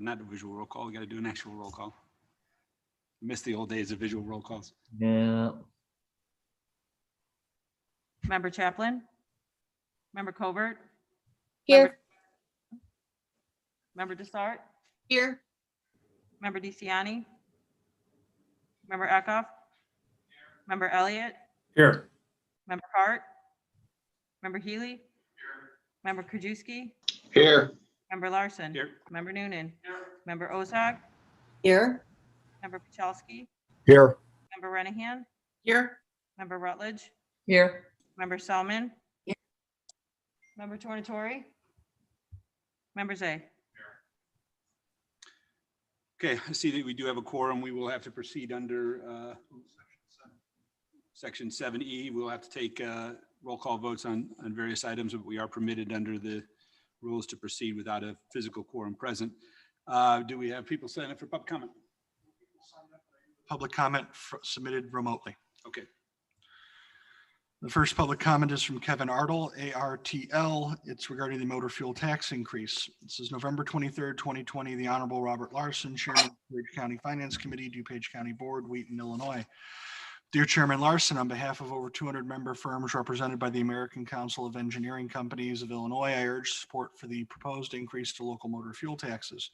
not a visual roll call. We got to do an actual roll call. Miss the old days of visual roll calls. Yeah. Member Chaplin? Member Covert? Here. Member Desart? Here. Member DeCiani? Member Eckhoff? Member Elliott? Here. Member Hart? Member Healy? Member Krajewski? Here. Member Larson? Here. Member Noonan? Member Ozog? Here. Member Pachalski? Here. Member Renahan? Here. Member Rutledge? Here. Member Selman? Here. Member Tornatori? Member Zay? Okay, I see that we do have a quorum. We will have to proceed under Section 7E. We'll have to take roll call votes on various items, but we are permitted under the rules to proceed without a physical quorum present. Do we have people sign up for public comment? Public comment submitted remotely. Okay. The first public comment is from Kevin Artle, ARTL. It's regarding the motor fuel tax increase. This is November 23rd, 2020. The Honorable Robert Larson, Chairman of the DuPage County Finance Committee, DuPage County Board, Wheaton, Illinois. Dear Chairman Larson, on behalf of over 200 member firms represented by the American Council of Engineering Companies of Illinois, I urge support for the proposed increase to local motor fuel taxes.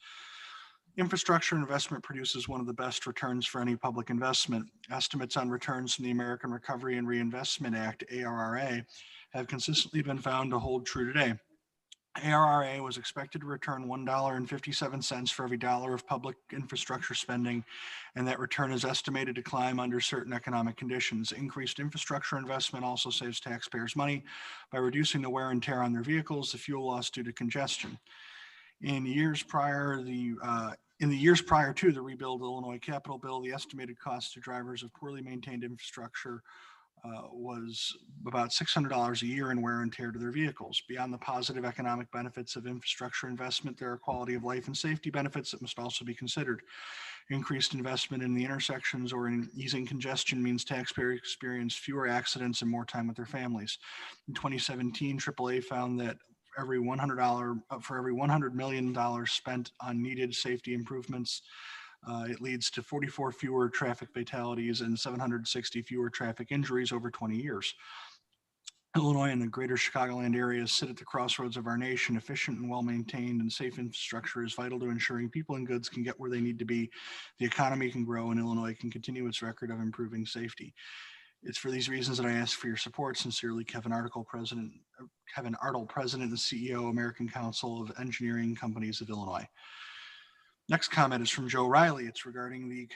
Infrastructure investment produces one of the best returns for any public investment. Estimates on returns from the American Recovery and Reinvestment Act, ARRA, have consistently been found to hold true today. ARRA was expected to return $1.57 for every dollar of public infrastructure spending, and that return is estimated to climb under certain economic conditions. Increased infrastructure investment also saves taxpayers money by reducing the wear and tear on their vehicles, the fuel loss due to congestion. In the years prior to the Rebuild Illinois Capital Bill, the estimated cost to drivers of poorly maintained infrastructure was about $600 a year in wear and tear to their vehicles. Beyond the positive economic benefits of infrastructure investment, there are quality of life and safety benefits that must also be considered. Increased investment in the intersections or in easing congestion means taxpayers experience fewer accidents and more time with their families. In 2017, AAA found that for every $100 million spent on needed safety improvements, it leads to 44 fewer traffic fatalities and 760 fewer traffic injuries over 20 years. Illinois and the greater Chicagoland area sit at the crossroads of our nation. Efficient and well-maintained and safe infrastructure is vital to ensuring people and goods can get where they need to be, the economy can grow, and Illinois can continue its record of improving safety. It's for these reasons that I ask for your support. Sincerely, Kevin Artle, President and CEO, American Council of Engineering Companies of Illinois. Next comment is from Joe Riley. It's regarding the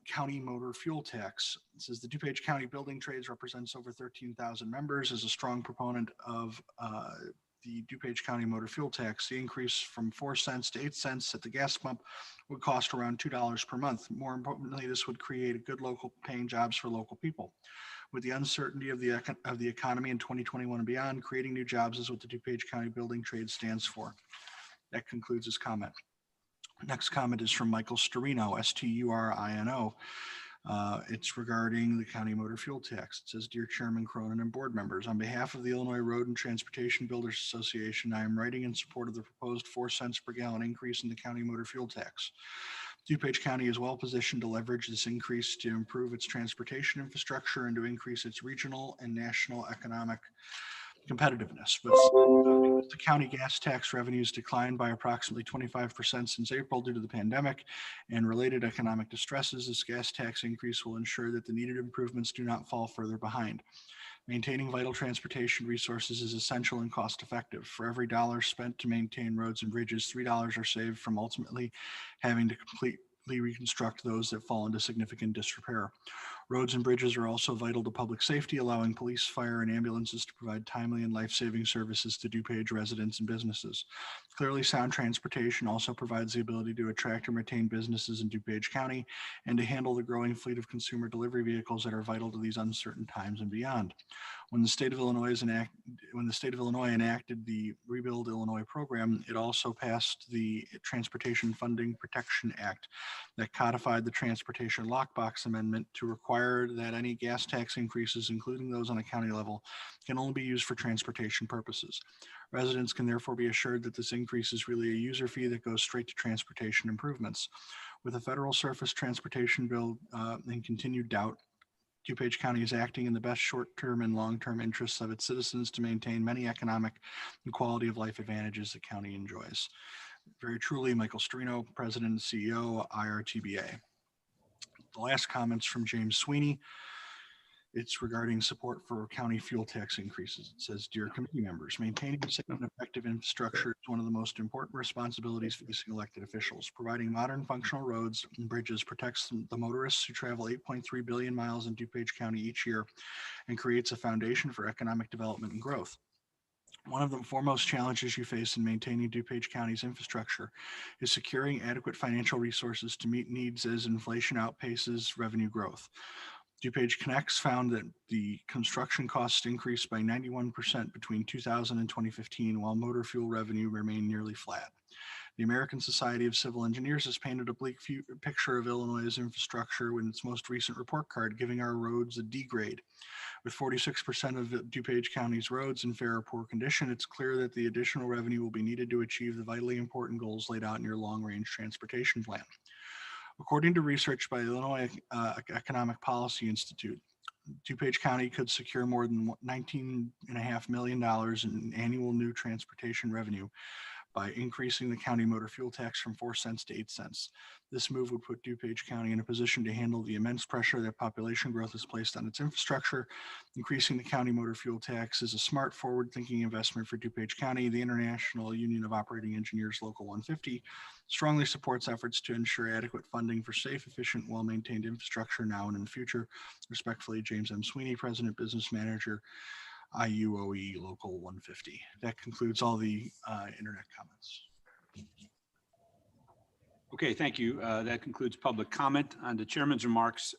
county motor fuel tax. It says the DuPage County Building Trades represents over 13,000 members, is a strong proponent of the DuPage County motor fuel tax. The increase from 4 cents to 8 cents at the gas pump would cost around $2 per month. More importantly, this would create a good local paying jobs for local people. With the uncertainty of the economy in 2021 and beyond, creating new jobs is what the DuPage County Building Trade stands for. That concludes his comment. Next comment is from Michael Sturino, Sturino. It's regarding the county motor fuel tax. It says, Dear Chairman Cronin and board members, on behalf of the Illinois Road and Transportation Builders Association, I am writing in support of the proposed 4 cents per gallon increase in the county motor fuel tax. DuPage County is well positioned to leverage this increase to improve its transportation infrastructure and to increase its regional and national economic competitiveness. But the county gas tax revenues declined by approximately 25% since April due to the pandemic and related economic distresses. This gas tax increase will ensure that the needed improvements do not fall further behind. Maintaining vital transportation resources is essential and cost effective. For every dollar spent to maintain roads and bridges, $3 are saved from ultimately having to completely reconstruct those that fall into significant disrepair. Roads and bridges are also vital to public safety, allowing police, fire, and ambulances to provide timely and life-saving services to DuPage residents and businesses. Clearly, sound transportation also provides the ability to attract and retain businesses in DuPage County and to handle the growing fleet of consumer delivery vehicles that are vital to these uncertain times and beyond. When the state of Illinois enacted the Rebuild Illinois program, it also passed the Transportation Funding Protection Act that codified the Transportation Lockbox Amendment to require require that any gas tax increases, including those on a county level, can only be used for transportation purposes. Residents can therefore be assured that this increase is really a user fee that goes straight to transportation improvements. With a federal surface transportation bill in continued doubt, DuPage County is acting in the best short-term and long-term interests of its citizens to maintain many economic and quality of life advantages the county enjoys. Very truly, Michael Storino, President and CEO, IRTBA. The last comments from James Sweeney. It's regarding support for county fuel tax increases. It says, "Dear committee members, maintaining safe and effective infrastructure is one of the most important responsibilities facing elected officials. Providing modern functional roads and bridges protects the motorists who travel 8.3 billion miles in DuPage County each year and creates a foundation for economic development and growth. One of the foremost challenges you face in maintaining DuPage County's infrastructure is securing adequate financial resources to meet needs as inflation outpaces revenue growth. DuPage Connects found that the construction costs increased by 91% between 2000 and 2015, while motor fuel revenue remained nearly flat. The American Society of Civil Engineers has painted a bleak picture of Illinois' infrastructure in its most recent report card, giving our roads a D grade. With 46% of DuPage County's roads in fair or poor condition, it's clear that the additional revenue will be needed to achieve the vitally important goals laid out in your long-range transportation plan. According to research by the Illinois Economic Policy Institute, DuPage County could secure more than $19.5 million in annual new transportation revenue by increasing the county motor fuel tax from 4 cents to 8 cents. This move would put DuPage County in a position to handle the immense pressure that population growth has placed on its infrastructure. Increasing the county motor fuel tax is a smart, forward-thinking investment for DuPage County. The International Union of Operating Engineers Local 150 strongly supports efforts to ensure adequate funding for safe, efficient, well-maintained infrastructure now and in the future. Respectfully, James M. Sweeney, President, Business Manager, IUOE Local 150. That concludes all the internet comments. Okay, thank you. That concludes public comment. On the chairman's remarks,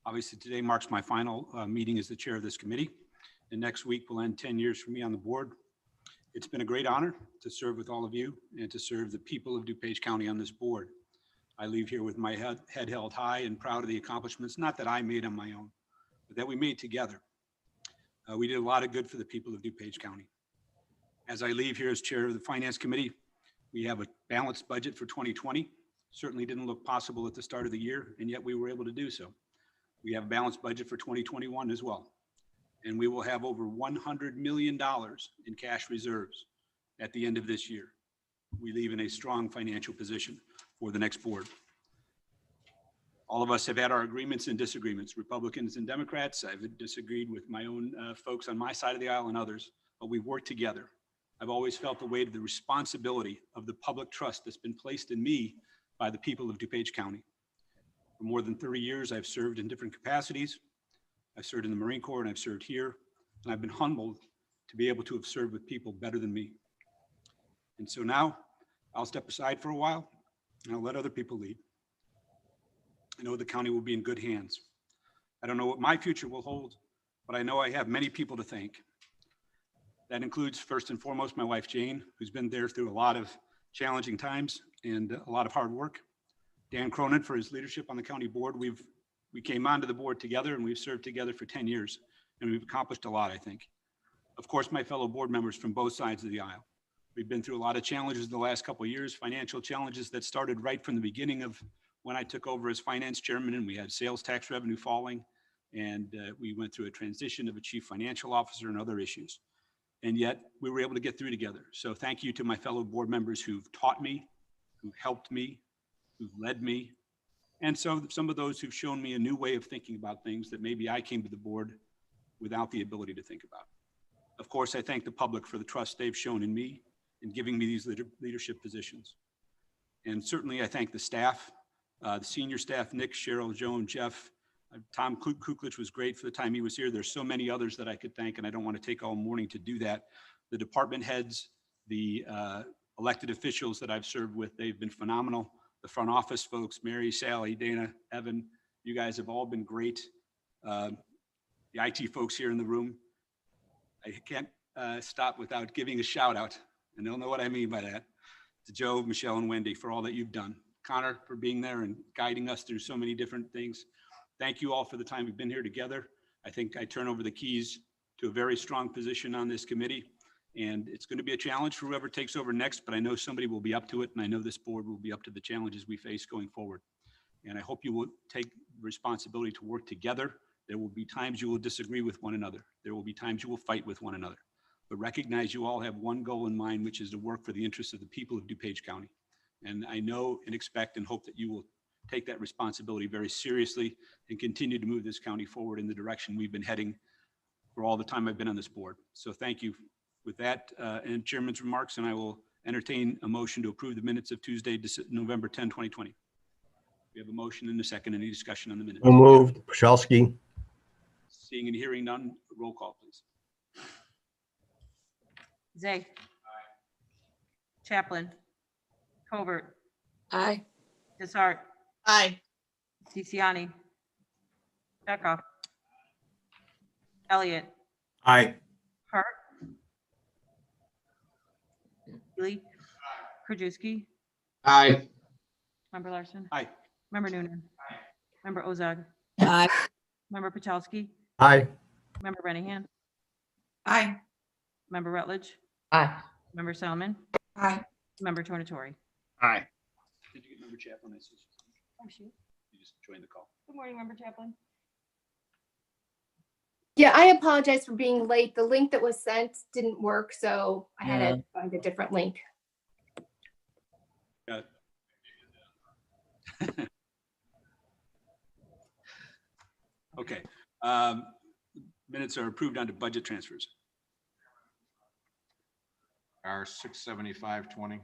obviously today marks my final meeting as the chair of this committee. And next week will end 10 years for me on the board. It's been a great honor to serve with all of you and to serve the people of DuPage County on this board. I leave here with my head held high and proud of the accomplishments, not that I made on my own, but that we made together. We did a lot of good for the people of DuPage County. As I leave here as chair of the Finance Committee, we have a balanced budget for 2020. Certainly didn't look possible at the start of the year, and yet we were able to do so. We have a balanced budget for 2021 as well. And we will have over $100 million in cash reserves at the end of this year. We leave in a strong financial position for the next board. All of us have had our agreements and disagreements, Republicans and Democrats. I've disagreed with my own folks on my side of the aisle and others, but we've worked together. I've always felt the weight of the responsibility of the public trust that's been placed in me by the people of DuPage County. For more than 30 years, I've served in different capacities. I've served in the Marine Corps and I've served here, and I've been humbled to be able to have served with people better than me. And so now I'll step aside for a while and I'll let other people lead. I know the county will be in good hands. I don't know what my future will hold, but I know I have many people to thank. That includes, first and foremost, my wife, Jane, who's been there through a lot of challenging times and a lot of hard work. Dan Cronin for his leadership on the county board. We came onto the board together and we've served together for 10 years and we've accomplished a lot, I think. Of course, my fellow board members from both sides of the aisle. We've been through a lot of challenges in the last couple of years, financial challenges that started right from the beginning of when I took over as finance chairman, and we had sales tax revenue falling, and we went through a transition of a chief financial officer and other issues. And yet we were able to get through together. So thank you to my fellow board members who've taught me, who've helped me, who've led me. And so some of those who've shown me a new way of thinking about things that maybe I came to the board without the ability to think about. Of course, I thank the public for the trust they've shown in me in giving me these leadership positions. And certainly I thank the staff, the senior staff, Nick, Cheryl, Joan, Jeff. Tom Kuklich was great for the time he was here. There's so many others that I could thank, and I don't want to take all morning to do that. The department heads, the elected officials that I've served with, they've been phenomenal. The front office folks, Mary, Sally, Dana, Evan, you guys have all been great. The IT folks here in the room, I can't stop without giving a shout out, and they'll know what I mean by that, to Joe, Michelle, and Wendy for all that you've done. Connor for being there and guiding us through so many different things. thank you all for the time we've been here together. I think I turn over the keys to a very strong position on this committee. And it's going to be a challenge for whoever takes over next, but I know somebody will be up to it. And I know this board will be up to the challenges we face going forward. And I hope you will take responsibility to work together. There will be times you will disagree with one another. There will be times you will fight with one another. But recognize you all have one goal in mind, which is to work for the interests of the people of DuPage County. And I know and expect and hope that you will take that responsibility very seriously and continue to move this county forward in the direction we've been heading for all the time I've been on this board. So thank you. With that and chairman's remarks, and I will entertain a motion to approve the minutes of Tuesday, November 10, 2020. We have a motion and a second. Any discussion on the minutes? So moved. Pashowski. Seeing and hearing none, roll call, please. Zay. Chaplin. Covert. Aye. Desart. Aye. DeCiani. Chekhov. Elliott. Aye. Hart. Healy. Krajewski. Aye. Member Larson. Aye. Member Noonan. Member Ozog. Aye. Member Pachowski. Aye. Member Renahan. Aye. Member Rutledge. Aye. Member Salmon. Aye. Member Tornatori. Aye. Did you get member Chaplin? I see. Oh, shoot. You just joined the call. Good morning, Member Chaplin. Yeah, I apologize for being late. The link that was sent didn't work, so I had to find a different link. Got it. Okay. Minutes are approved under budget transfers. R 67520.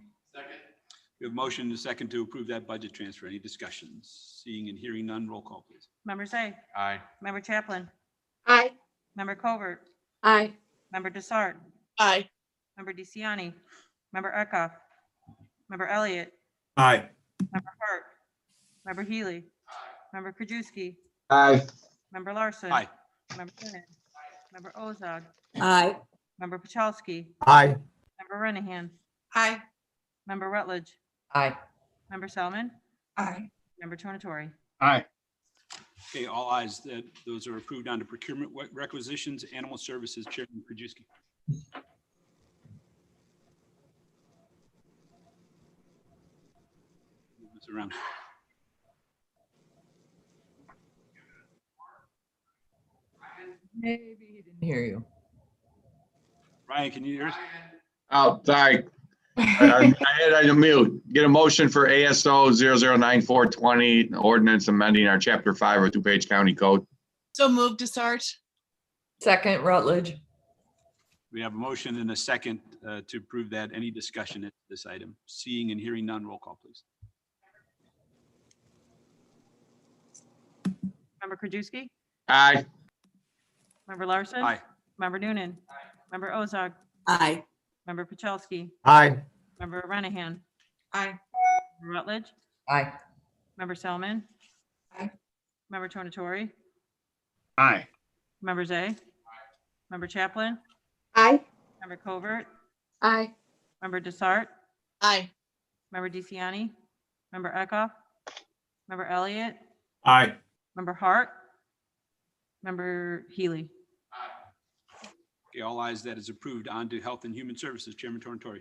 We have motion and a second to approve that budget transfer. Any discussions? Seeing and hearing none, roll call, please. Member Zay. Aye. Member Chaplin. Aye. Member Covert. Aye. Member Desart. Aye. Member DeCiani. Member Eckhoff. Member Elliott. Aye. Member Hart. Member Healy. Member Krajewski. Aye. Member Larson. Aye. Member Noonan. Member Ozog. Aye. Member Pachowski. Aye. Member Renahan. Aye. Member Rutledge. Aye. Member Salmon. Aye. Member Tornatori. Aye. Okay, all ayes. That those are approved under procurement requisitions, animal services, Chairman Krajewski. Move this around. Maybe he didn't hear you. Ryan, can you hear us? Oh, sorry. I had it on mute. Get a motion for ASO 009420, ordinance amending our chapter 5 of DuPage County Code. So moved to Sart. Second, Rutledge. We have a motion and a second to approve that. Any discussion at this item? Seeing and hearing none, roll call, please. Member Krajewski. Aye. Member Larson. Aye. Member Noonan. Member Ozog. Aye. Member Pachowski. Aye. Member Renahan. Aye. Member Rutledge. Aye. Member Salmon. Aye. Member Tornatori. Aye. Member Zay. Member Chaplin. Aye. Member Covert. Aye. Member Desart. Aye. Member DeCiani. Member Eckhoff. Member Elliott. Aye. Member Hart. Member Healy. Okay, all ayes. That is approved. On to Health and Human Services, Chairman Tornatori.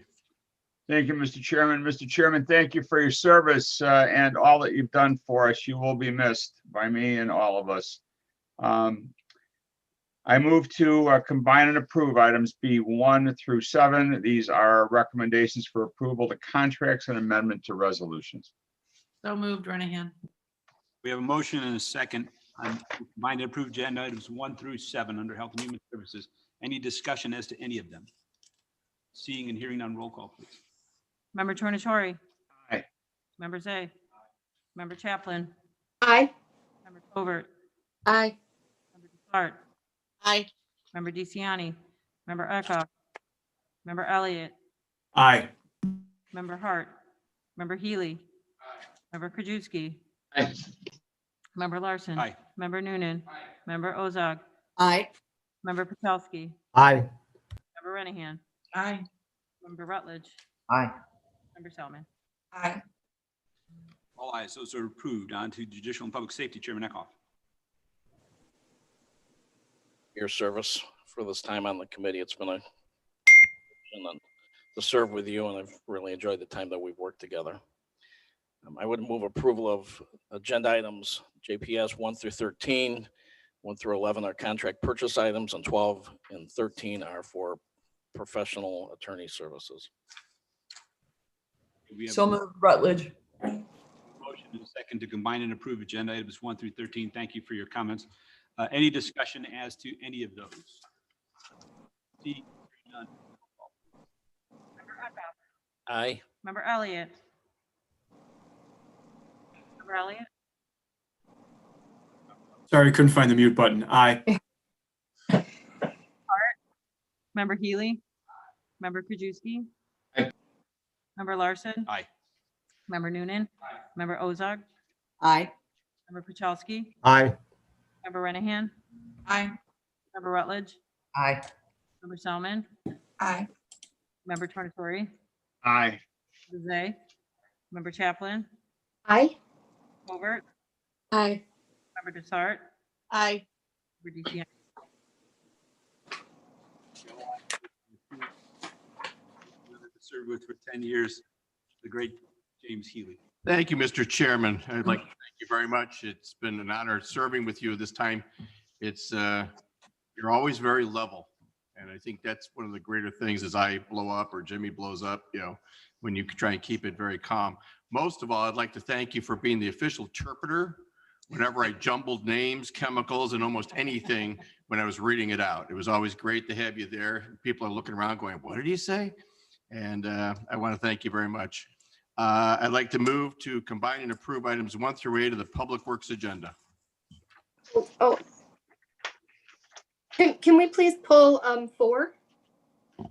Thank you, Mr. Chairman. Mr. Chairman, thank you for your service and all that you've done for us. You will be missed by me and all of us. I move to combine and approve items B1 through 7. These are recommendations for approval to contracts and amendment to resolutions. So moved, Renahan. We have a motion and a second on combined and approved agenda items 1 through 7 under Health and Human Services. Any discussion as to any of them? Seeing and hearing none, roll call, please. Member Tornatori. Aye. Member Zay. Member Chaplin. Aye. Member Covert. Aye. Member Desart. Aye. Member DeCiani. Member Eckhoff. Member Elliott. Aye. Member Hart. Member Healy. Member Krajewski. Aye. Member Larson. Aye. Member Noonan. Member Ozog. Aye. Member Pachowski. Aye. Member Renahan. Aye. Member Rutledge. Aye. Member Salmon. Aye. All ayes. Those are approved. On to Judicial and Public Safety, Chairman Eckhoff. your service for this time on the committee. It's been a to serve with you, and I've really enjoyed the time that we've worked together. I would move approval of agenda items JPS 1 through 13, 1 through 11 are contract purchase items, and 12 and 13 are for professional attorney services. We have So moved Rutledge. a motion and a second to combine and approve agenda items 1 through 13. Thank you for your comments. Any discussion as to any of those? See none. Member Eckhoff, Aye. Member Elliott. Member Elliott, Sorry, couldn't find the mute button. Aye. Member Healy, Member Krajewski. Aye. Member Larson. Aye. Member Noonan. Member Ozark. Aye. Member Puchalski. Aye. Member Renahan. Aye. Member Rutledge. Aye. Member Selman. Aye. Member Tornatori. Aye. Zay. Member Chaplin. Aye. Covert. Aye. Member Desart. Aye. Member DeCiani. Served with for 10 years, the great James Healy. Thank you, Mr. Chairman. I'd like to thank you very much. It's been an honor serving with you this time. It's, you're always very level. And I think that's one of the greater things as I blow up or Jimmy blows up, you know, when you try and keep it very calm. Most of all, I'd like to thank you for being the official interpreter whenever I jumbled names, chemicals, and almost anything when I was reading it out. It was always great to have you there. People are looking around going, what did he say? And I want to thank you very much. I'd like to move to combine and approve items 1 through 8 of the Public Works agenda. Oh. Can we please pull 4? I'd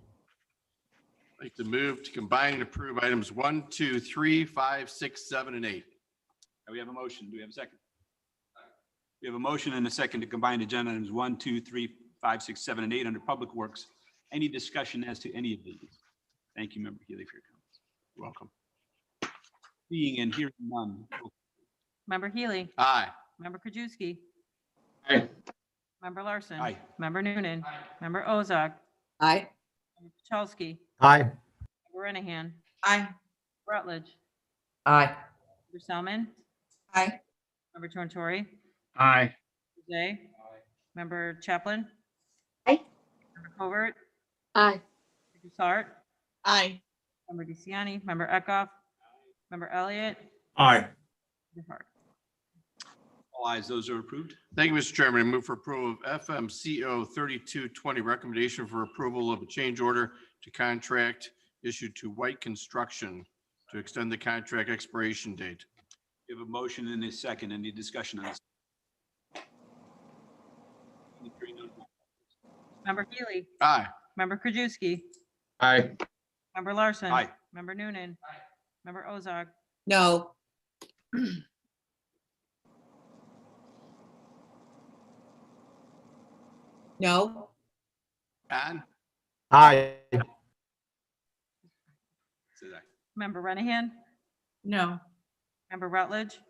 like to move to combine and approve items 1, 2, 3, 5, 6, 7, and 8. We have a motion. Do we have a second? We have a motion and a second to combine agenda items 1, 2, 3, 5, 6, 7, and 8 under Public Works. Any discussion as to any of these? Thank you, Member Healy, for your comments. You're welcome. Seeing and hearing none. Member Healy. Aye. Member Krajewski. Aye. Member Larson. Aye. Member Noonan. Member Ozark. Aye. Member Puchalski. Aye. Member Renahan. Aye. Rutledge. Aye. Member Selman. Aye. Member Tornatori. Aye. Zay. Member Chaplin. Aye. Member Covert. Aye. Member Desart. Aye. Member DeCiani. Member Eckhoff. Member Elliott. Aye. Member Hart. All ayes, those are approved. Thank you, Mr. Chairman. I move for approval of FMCO 3220, recommendation for approval of a change order to contract issued to White Construction to extend the contract expiration date. We have a motion and a second. Any discussion on this? Member Healy. Aye. Member Krajewski. Aye. Member Larson. Aye. Member Noonan. Member Ozark. No. No. Don? Aye. Say that. Member Renahan. No. Member Rutledge. Say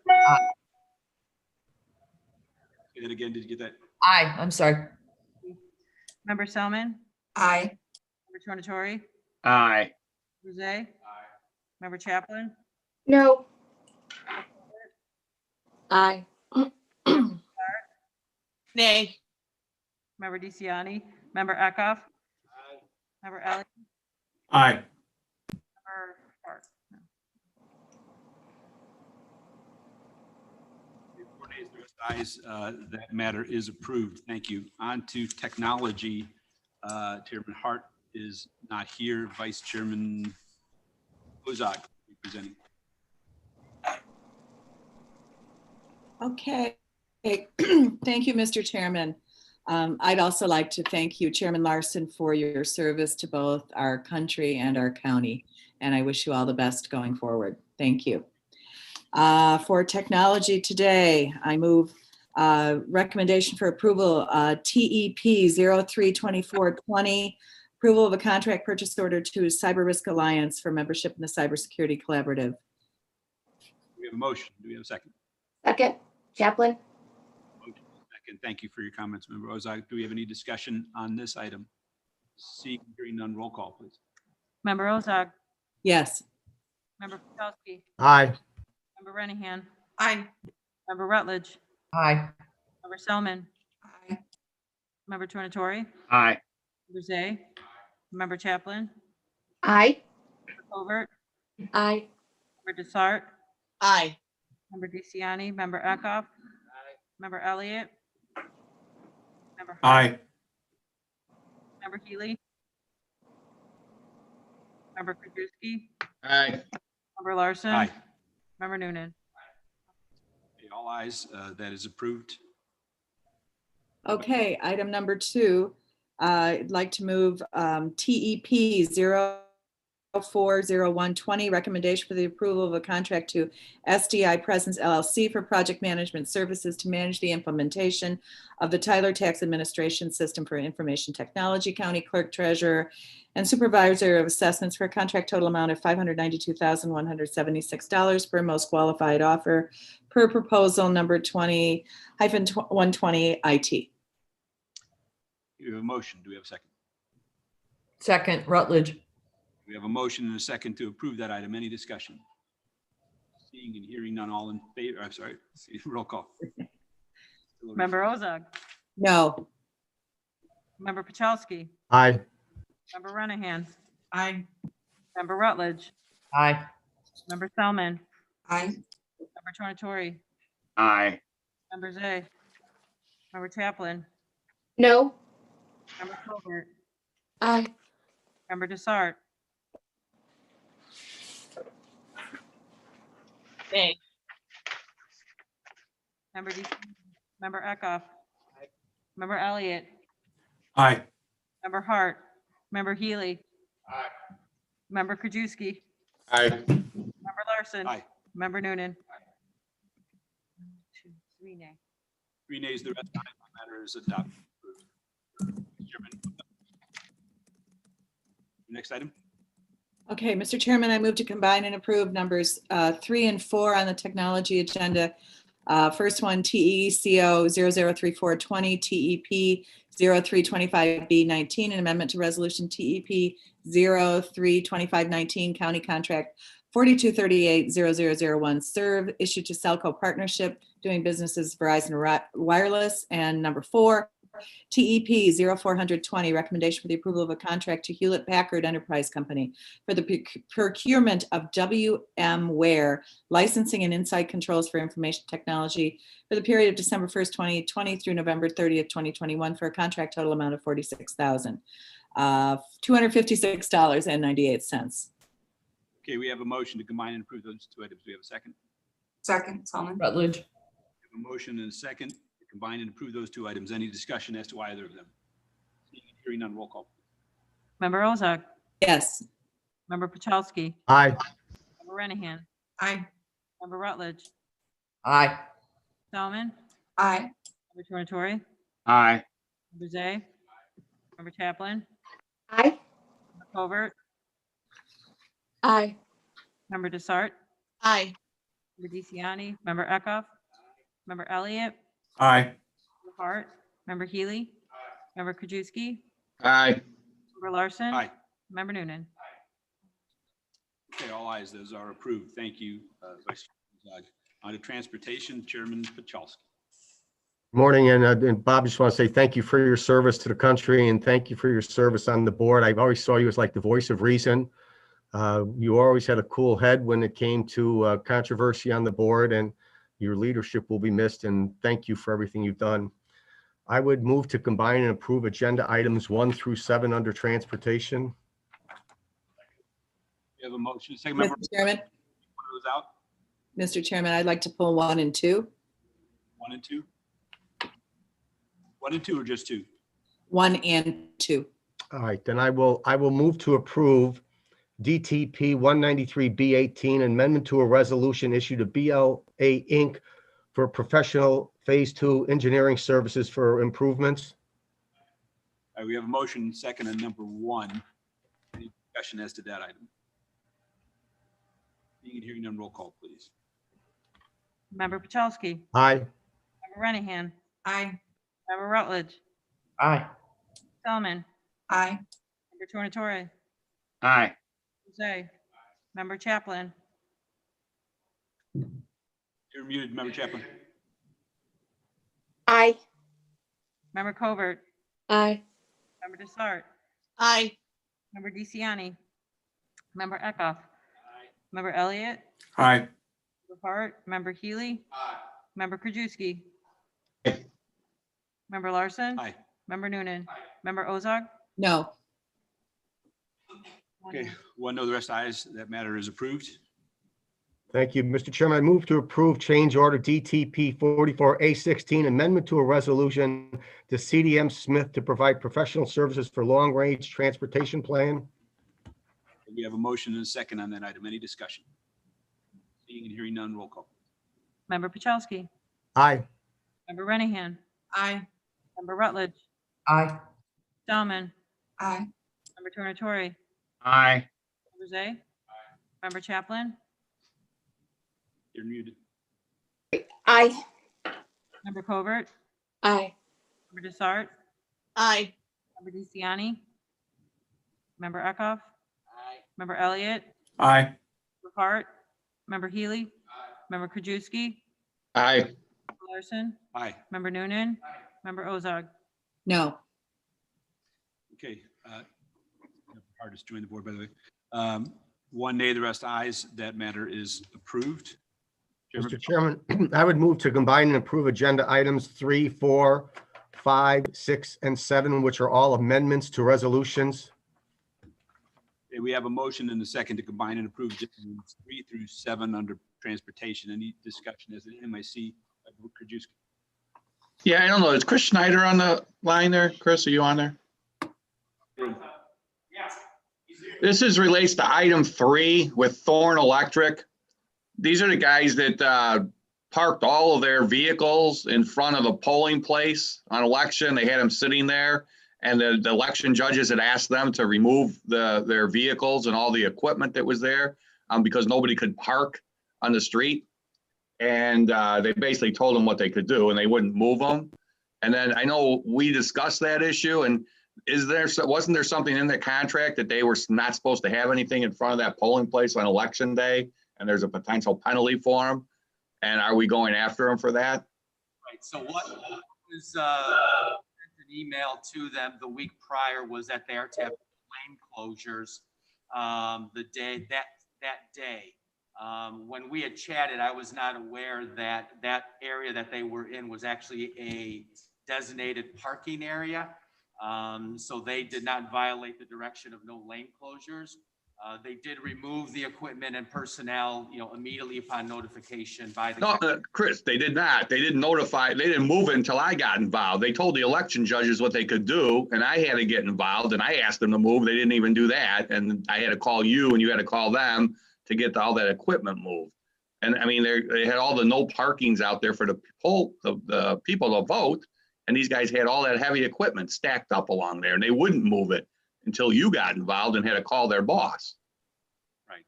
that again. Did you get that? Aye. I'm sorry. Member Selman. Aye. Member Tornatori. Aye. Member Zay. Member Chaplin. No. Aye. Nay. Member DeCiani. Member Eckhoff. Member Elliott. Aye. Member Hart. Four nays, no ayes. That matter is approved. Thank you. On to technology. Chairman Hart is not here. Vice Chairman Ozark will be presenting. Okay. Thank you, Mr. Chairman. I'd also like to thank you, Chairman Larson, for your service to both our country and our county. And I wish you all the best going forward. Thank you. For technology today, I move recommendation for approval, TEP 032420, approval of a contract purchase order to Cyber Risk Alliance for membership in the Cybersecurity Collaborative. We have a motion. Do we have a second? Second. Chaplin. Motion And thank you for your comments, Member Ozog. Do we have any discussion on this item? Seeing, hearing none, roll call, please. Member Ozog, Yes. Member Pachowski, Aye. Member Renahan, Aye. Member Rutledge, Aye. Member Selman, Aye. Member Tornatori, Aye. Member Zay, Member Chaplin, Aye. Member Covert, Aye. Member Desart, Aye. Member DeCiani, Member Eckhoff, Member Elliott, Member Hart, Aye. Member Healy, Member Krajewski, Aye. Member Larson, Aye. Member Noonan. Okay, all ayes, that is approved. Okay, item number 2, I'd like to move TEP 040120, recommendation for the approval of a contract to SDI Presence LLC for project management services to manage the implementation of the Tyler Tax Administration System for Information Technology, County Clerk, Treasurer, and Supervisor of Assessments for a contract total amount of $592,176 per most qualified offer per proposal number 20-120 IT. You have a motion. Do we have a second? Second, Rutledge. We have a motion and a second to approve that item. Any discussion? Seeing and hearing none, all in favor, I'm sorry, roll call. Member Ozog, No. Member Pachowski, Aye. Member Renahan, Aye. Member Rutledge, Aye. Member Selman, Aye. Member Tornatori, Aye. Member Zay, Member Chaplin, No. Member Covert, Aye. Member Desart, Nay. Member Member Eckhoff, Member Elliott, Aye. Member Hart, Member Healy, Member Krajewski, Aye. Member Larson, Aye. Member Noonan. 2, 3 nay. 3 nays, the rest of the matter is adopted. Chairman. Next item. Okay, Mr. Chairman, I move to combine and approve numbers 3 and 4 on the technology agenda. First one, TECO 003420, TEP 0325B19, an amendment to resolution TEP 032519, county contract 4238-0001, serve, issued to Celco Partnership, doing business as Verizon Wireless. And number 4, TEP 0420, recommendation for the approval of a contract to Hewlett Packard Enterprise Company for the procurement of WMware licensing and inside controls for information technology for the period of December 1st, 2020 through November 30th, 2021 for a contract total amount of $46,256.98. Okay, we have a motion to combine and approve those 2 items. Do we have a second? Second, Selman. Rutledge. We have a motion and a second to combine and approve those 2 items. Any discussion as to either of them? Seeing and hearing none, roll call. Member Ozog, Yes. Member Pachowski, Aye. Member Renahan, Aye. Member Rutledge, Aye. Selman, Aye. Member Tornatori, Aye. Member Zay, Member Chaplin, Aye. Member Covert, Aye. Member Desart, Aye. Member DeCiani, Member Eckhoff, Member Elliott, Aye. Member Hart, Member Healy, Member Krajewski, Aye. Member Larson, Aye. Member Noonan. Okay, all ayes, those are approved. Thank you, Vice Chairman Zog. On to transportation, Chairman Pachowski. Morning, and Bob, just want to say thank you for your service to the country and thank you for your service on the board. I've always saw you as like the voice of reason. You always had a cool head when it came to controversy on the board, and your leadership will be missed, and thank you for everything you've done. I would move to combine and approve agenda items 1 through 7 under transportation. We have a motion. Second member, Mr. Chairman, one of those out, Mr. Chairman, I'd like to pull 1 and 2. 1 and 2. 1 and 2 or just 2? 1 and 2. All right, then I will move to approve DTP 193B18, amendment to a resolution issued to BLA Inc. for professional phase 2 engineering services for improvements. All right, we have a motion second on number 1. Any discussion as to that item? Seeing and hearing none, roll call, please. Member Pachowski, Aye. Member Renahan, Aye. Member Rutledge, Aye. Solomon, Aye. Member Tornatori, Aye. Jose, Member Chaplin, You're muted, Member Chaplin. Aye. Member Covert, Aye. Member Desart, Aye. Member DeCiani, Member Eckhoff, Member Elliott, Aye. Member Hart, Member Healy, Member Krajewski, Member Larson, Aye. Member Noonan, Member Ozark. No. Okay, one no, the rest ayes. That matter is approved. Thank you, Mr. Chairman. I move to approve change order DTP 44A16 amendment to a resolution to CDM Smith to provide professional services for long-range transportation plan. We have a motion and a second on that item. Any discussion? Seeing and hearing none, roll call. Member Pachowski, Aye. Member Renahan, Aye. Member Rutledge, Aye. Solomon, Aye. Member Tornatori, Aye. Member Zay, Member Chaplin, You're muted. Aye. Member Covert, Aye. Member Desart, Aye. Member DeCiani, Member Eckhoff, Member Elliott, Aye. Member Hart, Member Healy, Member Krajewski, Aye. Member Larson, Aye. Member Noonan, Member Ozark. No. Okay. Member Hart has joined the board, by the way. One nay, the rest ayes. That matter is approved. Mr. Chairman, I would move to combine and approve agenda items 3, 4, 5, 6, and 7, which are all amendments to resolutions. Okay, we have a motion and a second to combine and approve items 3 through 7 under transportation. Any discussion as an MIC? Krajewski. Yeah, I don't know. Is Chris Schneider on the line there? Chris, are you on there? This is relates to item 3 with Thorn Electric. These are the guys that parked all of their vehicles in front of the polling place on election. They had them sitting there, and the election judges had asked them to remove their vehicles and all the equipment that was there because nobody could park on the street. And they basically told them what they could do, and they wouldn't move them. And then I know we discussed that issue, and wasn't there something in the contract that they were not supposed to have anything in front of that polling place on election day, and there's a potential penalty for them? And are we going after them for that? Right, so what was sent an email to them the week prior was that they are to have lane closures the day that day. When we had chatted, I was not aware that that area that they were in was actually a designated parking area. So they did not violate the direction of no lane closures. They did remove the equipment and personnel, immediately upon notification by the. No, Chris, they did not. They didn't notify, they didn't move it until I got involved. They told the election judges what they could do, and I had to get involved, and I asked them to move. They didn't even do that. And I had to call you, and you had to call them to get all that equipment moved. And I mean, they had all the no parkings out there for the people to vote. And these guys had all that heavy equipment stacked up along there, and they wouldn't move it until you got involved and had to call their boss. Right.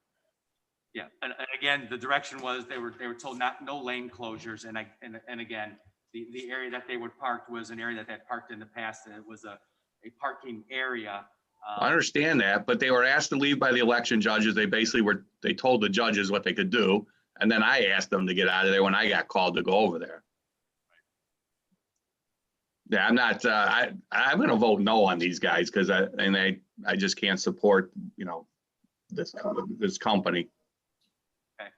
Yeah, and again, the direction was they were told no lane closures, and again, the area that they would park was an area that they had parked in the past, and it was a parking area. I understand that, but they were asked to leave by the election judges. They basically they told the judges what they could do, and then I asked them to get out of there when I got called to go over there. Yeah, I'm not. I'm going to vote no on these guys because I just can't support this company. Okay.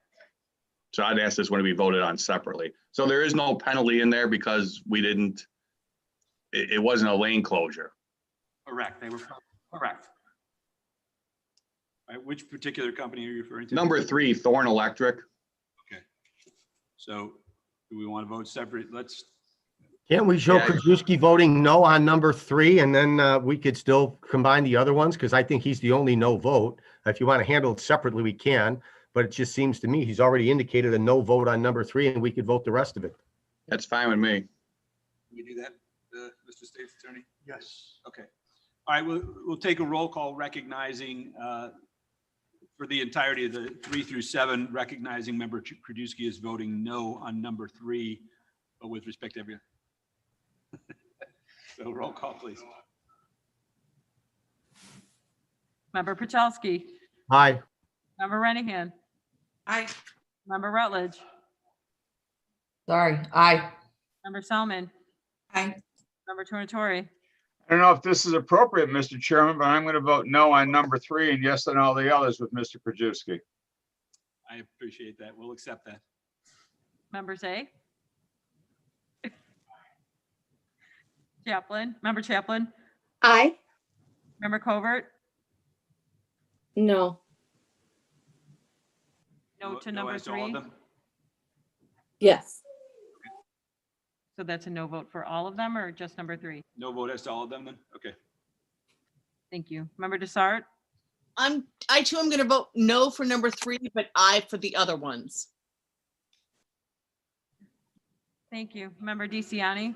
So I'd ask this one to be voted on separately. So there is no penalty in there because we didn't. It wasn't a lane closure. Correct. They were correct. All right, which particular company are you referring to? Number 3, Thorn Electric. Okay. So do we want to vote separate? Can't we show Yeah. Krajewski voting no on number 3, and then we could still combine the other ones? Because I think he's the only no vote. If you want to handle it separately, we can. But it just seems to me he's already indicated a no vote on number 3, and we could vote the rest of it. That's fine with me. Can we do that, Mr. State's Attorney? Yes. Okay. All right, we'll take a roll call recognizing for the entirety of the 3 through 7, recognizing Member Krajewski is voting no on number 3, but with respect to every. So roll call, please. Member Pachowski, Aye. Member Renihan, Aye. Member Rutledge, Sorry. Aye. Member Selman, Aye. Member Tornatori, I don't know if this is appropriate, Mr. Chairman, but I'm going to vote no on number 3 and yes on all the others with Mr. Krajewski. I appreciate that. We'll accept that. Member Zay. Chaplin, Member Chaplin, Aye. Member Covert, No. no to number as to all of 3. them? Yes. So that's a no vote for all of them or just number 3? No vote as to all of them then? Okay. Thank you. Member Desart, I too am going to vote no for number 3, but aye for the other ones. thank you. Member DeCiani,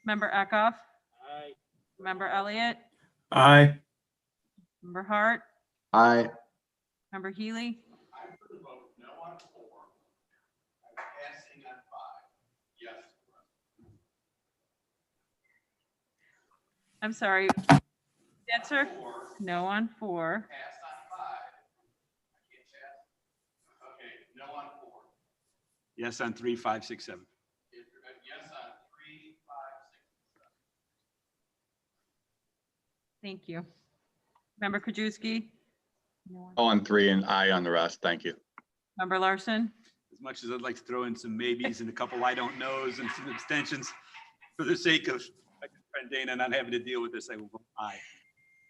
Member Eckhoff. Aye. Member Elliott, Aye. Member Hart, Aye. Member Healy, I'm sorry. Answer, no on 4. Yes on 3, 5, 6, 7. Thank you. Member Krajewski, no. Oh, on 3 and aye on the rest. Thank you. Member Larson, As much as I'd like to throw in some maybes and a couple I don't knows and some abstentions, for the sake of my good friend Dana not having to deal with this, I will vote aye.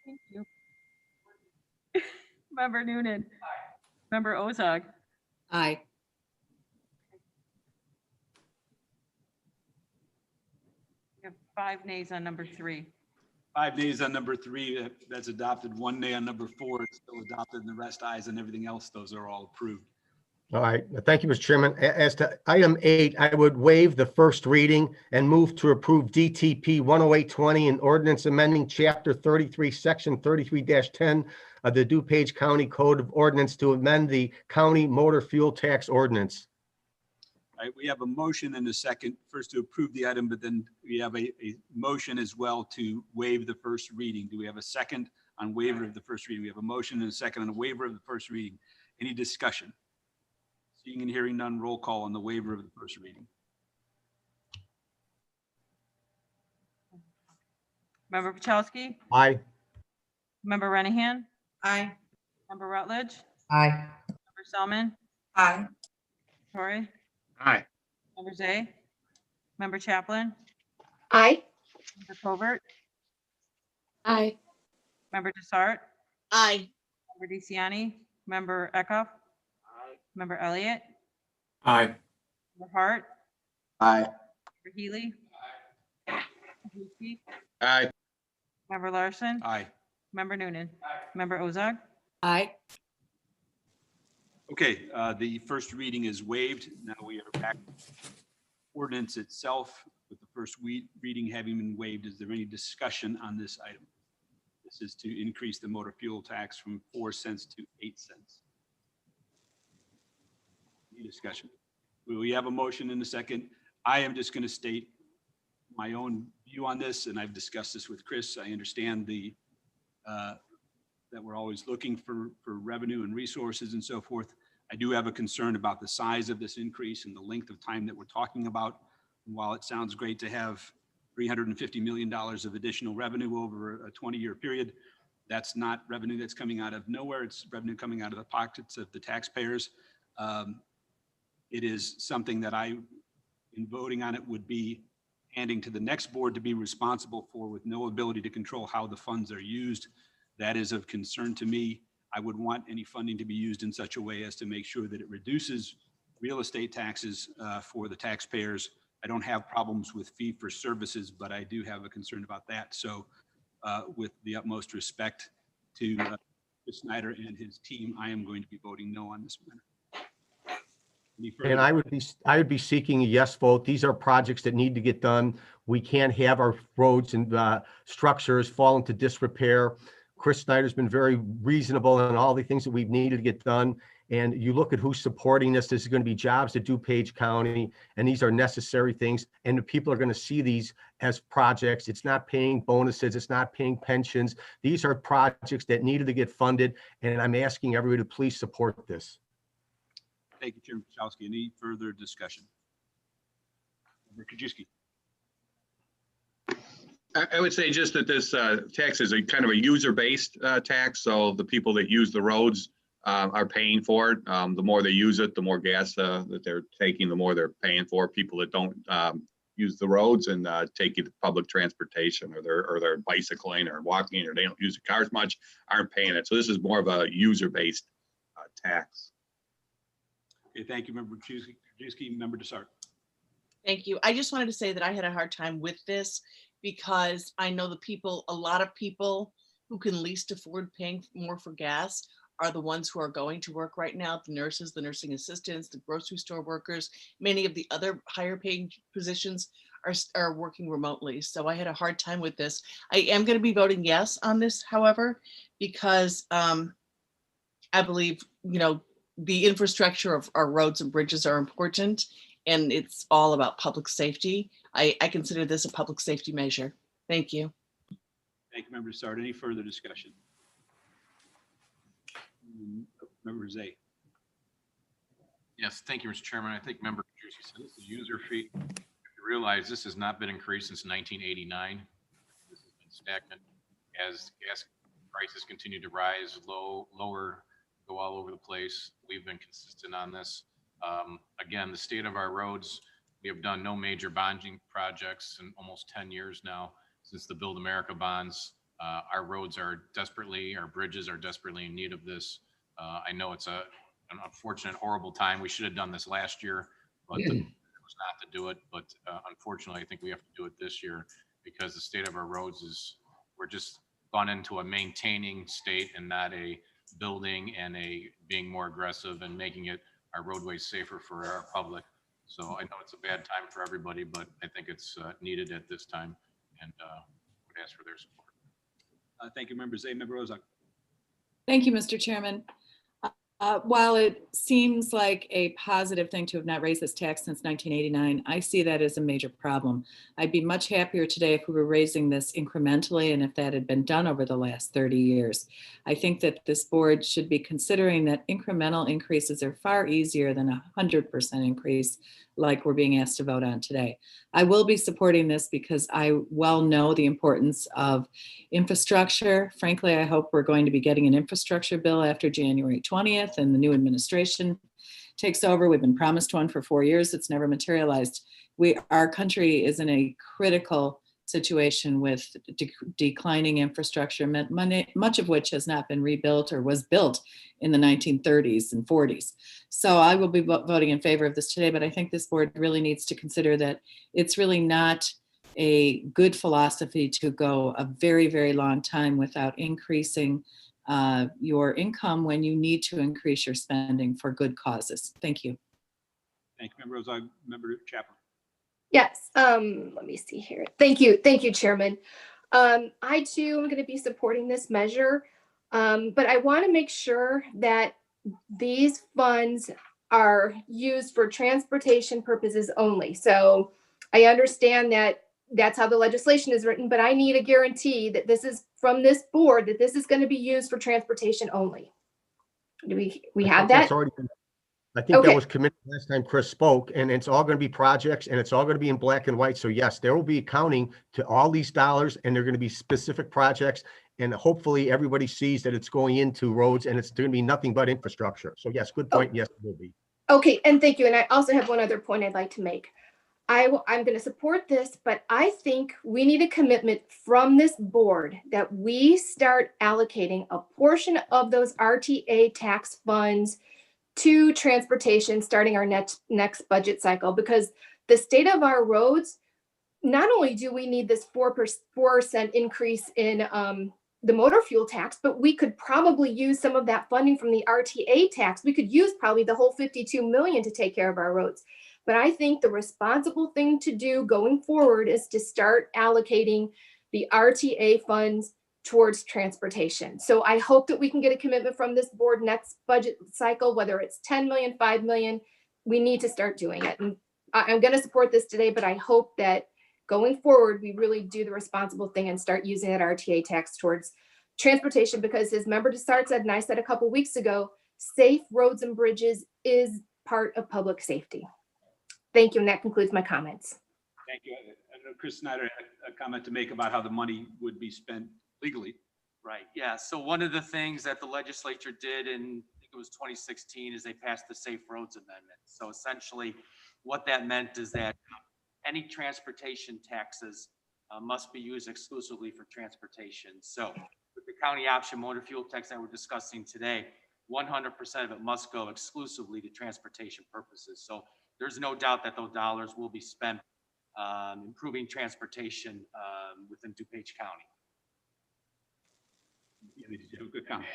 thank you. Member Noonan, Member Ozog, Aye. you have 5 nays on number 3. 5 nays on number 3, that's adopted. 1 nay on number 4, it's still adopted, and the rest ayes, and everything else, those are all approved. All right. Thank you, Mr. Chairman. As to item 8, I would waive the first reading and move to approve DTP 10820 and ordinance amending chapter 33, section 33-10 of the DuPage County Code of Ordinance to amend the county motor fuel tax ordinance. All right, we have a motion and a second, first to approve the item, but then we have a motion as well to waive the first reading. Do we have a second on waiver of the first reading? We have a motion and a second on a waiver of the first reading. Any discussion? Seeing and hearing none, roll call on the waiver of the first reading. Member Pachowski, Aye. Member Renihan, Aye. Member Rutledge, Aye. Member Selman, Aye. Torrey, Aye. Member Zay, Member Chaplin, Aye. Member Covert, Aye. Member Desart, Aye. Member DeCiani, Member Eckhoff, Member Elliott, Aye. Member Hart, Aye. Member Healy, Krajewski, Aye. Member Larson, Aye. Member Noonan, Member Ozog, Aye. Okay, the first reading is waived. Now we are back to ordinance itself with the first reading having been waived. Is there any discussion on this item? This is to increase the motor fuel tax from 4 cents to 8 cents. Any discussion? We have a motion in a second. I am just going to state my own view on this, and I've discussed this with Chris. I understand that we're always looking for revenue and resources and so forth. I do have a concern about the size of this increase and the length of time that we're talking about. And while it sounds great to have $350 million of additional revenue over a 20-year period, that's not revenue that's coming out of nowhere. It's revenue coming out of the pockets of the taxpayers. It is something that I, in voting on it, would be handing to the next board to be responsible for, with no ability to control how the funds are used. That is of concern to me. I would want any funding to be used in such a way as to make sure that it reduces real estate taxes for the taxpayers. I don't have problems with fee for services, but I do have a concern about that. So with the utmost respect to Chris Snyder and his team, I am going to be voting no on this matter. And I would be seeking a yes vote. These are projects that need to get done. We can't have our roads and structures fall into disrepair. Chris Snyder's been very reasonable in all the things that we've needed to get done. And you look at who's supporting this. This is going to be jobs at DuPage County, and these are necessary things. And the people are going to see these as projects. It's not paying bonuses. It's not paying pensions. These are projects that needed to get funded. And I'm asking everybody to please support this. Thank you, Chairman Pachowski. Any further discussion? Member Krajewski. I would say just that this tax is a kind of a user-based tax. So the people that use the roads are paying for it. The more they use it, the more gas that they're taking, the more they're paying for. People that don't use the roads and take public transportation, or they're bicycling or walking, or they don't use the cars much, aren't paying it. So this is more of a user-based tax. Okay, thank you, Member Krajewski. Member Desart. Thank you. I just wanted to say that I had a hard time with this because I know a lot of people who can least afford paying more for gas are the ones who are going to work right now. The nurses, the nursing assistants, the grocery store workers, many of the other higher paying positions are working remotely. So I had a hard time with this. I am going to be voting yes on this, however, because I believe, the infrastructure of our roads and bridges are important, and it's all about public safety. I consider this a public safety measure. Thank you. Thank you, Member Desart. Any further discussion? Member Zay. Yes, thank you, Mr. Chairman. I think Member Krajewski said this is user fee. You realize this has not been increased since 1989. This has been stagnant as gas prices continue to rise, lower, go all over the place. We've been consistent on this. Again, the state of our roads, we have done no major bonding projects in almost 10 years now since the Build America bonds. Our roads are our bridges are desperately in need of this. I know it's an unfortunate, horrible time. We should have done this last year, but it was not to do it. But unfortunately, I think we have to do it this year because the state of our roads we're just gone into a maintaining state and not a building and being more aggressive and making our roadways safer for our public. So I know it's a bad time for everybody, but I think it's needed at this time, and would ask for their support. Thank you, Member Zay. Member Rozak. Thank you, Mr. Chairman. While it seems like a positive thing to have not raised this tax since 1989, I see that as a major problem. I'd be much happier today if we were raising this incrementally and if that had been done over the last 30 years. I think that this board should be considering that incremental increases are far easier than a 100% increase like we're being asked to vote on today. I will be supporting this because I well know the importance of infrastructure. Frankly, I hope we're going to be getting an infrastructure bill after January 20th and the new administration takes over. We've been promised one for 4 years. It's never materialized. Our country is in a critical situation with declining infrastructure, much of which has not been rebuilt or was built in the 1930s and 40s. So I will be voting in favor of this today, but I think this board really needs to consider that it's really not a good philosophy to go a very, very long time without increasing your income when you need to increase your spending for good causes. Thank you. Thank you, Member Rozak. Member Chapman. Yes, let me see here. Thank you, Chairman. I too am going to be supporting this measure, but I want to make sure that these funds are used for transportation purposes only. So I understand that that's how the legislation is written, but I need a guarantee that this is from this board, that this is going to be used for transportation only. Do we have that? I think Okay. that was committed last time Chris spoke, and it's all going to be projects and it's all going to be in black and white. So yes, there will be accounting to all these dollars and they're going to be specific projects. And hopefully everybody sees that it's going into roads and it's going to be nothing but infrastructure. So yes, good point. Yes, it will be. Okay, and thank you. And I also have one other point I'd like to make. I'm going to support this, but I think we need a commitment from this board that we start allocating a portion of those RTA tax funds to transportation starting our next budget cycle, because the state of our roads, not only do we need this 4% increase in the motor fuel tax, but we could probably use some of that funding from the RTA tax. We could use probably the whole 52 million to take care of our roads. But I think the responsible thing to do going forward is to start allocating the RTA funds towards transportation. So I hope that we can get a commitment from this board next budget cycle, whether it's 10 million, 5 million, we need to start doing it. And I'm going to support this today, but I hope that going forward, we really do the responsible thing and start using that RTA tax towards transportation, because as Member Dessart said, and I said a couple weeks ago, safe roads and bridges is part of public safety. Thank you, and that concludes my comments. Thank you. I know Chris Snyder had a comment to make about how the money would be spent legally. Right, yeah. So one of the things that the legislature did in, I think it was 2016, is they passed the Safe Roads Amendment. So essentially what that meant is that any transportation taxes must be used exclusively for transportation. So with the county option motor fuel tax that we're discussing today, 100% of it must go exclusively to transportation purposes. So there's no doubt that those dollars will be spent improving transportation within DuPage County. Yeah, did you have a good comment?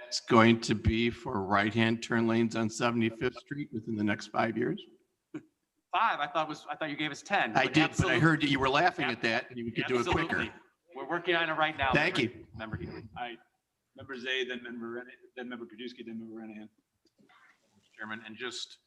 It's going to be for right-hand turn lanes on 75th Street within the next 5 years. 5, I thought you gave us 10. I did, but I heard that you were laughing at that and you could do it quicker. Absolutely. We're working on it right now. Thank you. Member Healy. All right, Member Zay, then Member Krajewski, then Member Renahan. Chairman, and just,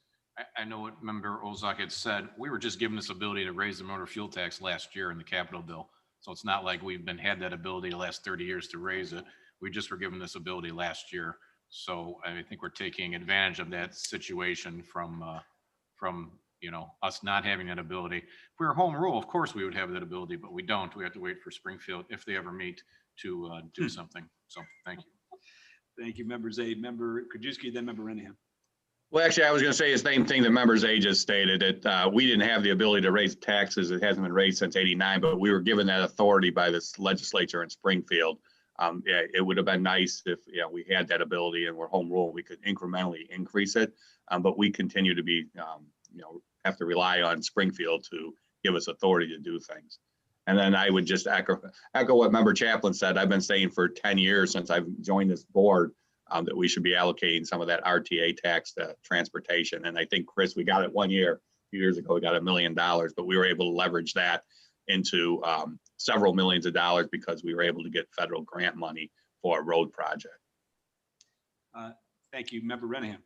I know what Member Ozak had said, we were just given this ability to raise the motor fuel tax last year in the capital bill. So it's not like we've had that ability the last 30 years to raise it. We just were given this ability last year. So I think we're taking advantage of that situation from us not having that ability. If we were home rule, of course we would have that ability, but we don't. We have to wait for Springfield, if they ever meet, to do something. So thank you. Thank you, Member Zay. Member Krajewski, then Member Renahan. Well, actually, I was going to say the same thing that members A just stated, that we didn't have the ability to raise taxes. It hasn't been raised since '89, but we were given that authority by this legislature in Springfield. Yeah, it would have been nice if we had that ability and we're home rule, we could incrementally increase it. But we continue to be, have to rely on Springfield to give us authority to do things. And then I would just echo what Member Chaplin said. I've been saying for 10 years since I've joined this board that we should be allocating some of that RTA tax to transportation. And I think, Chris, we got it 1 year, a few years ago, we got $1 million, but we were able to leverage that into several millions of dollars because we were able to get federal grant money for a road project. Thank you, Member Renahan.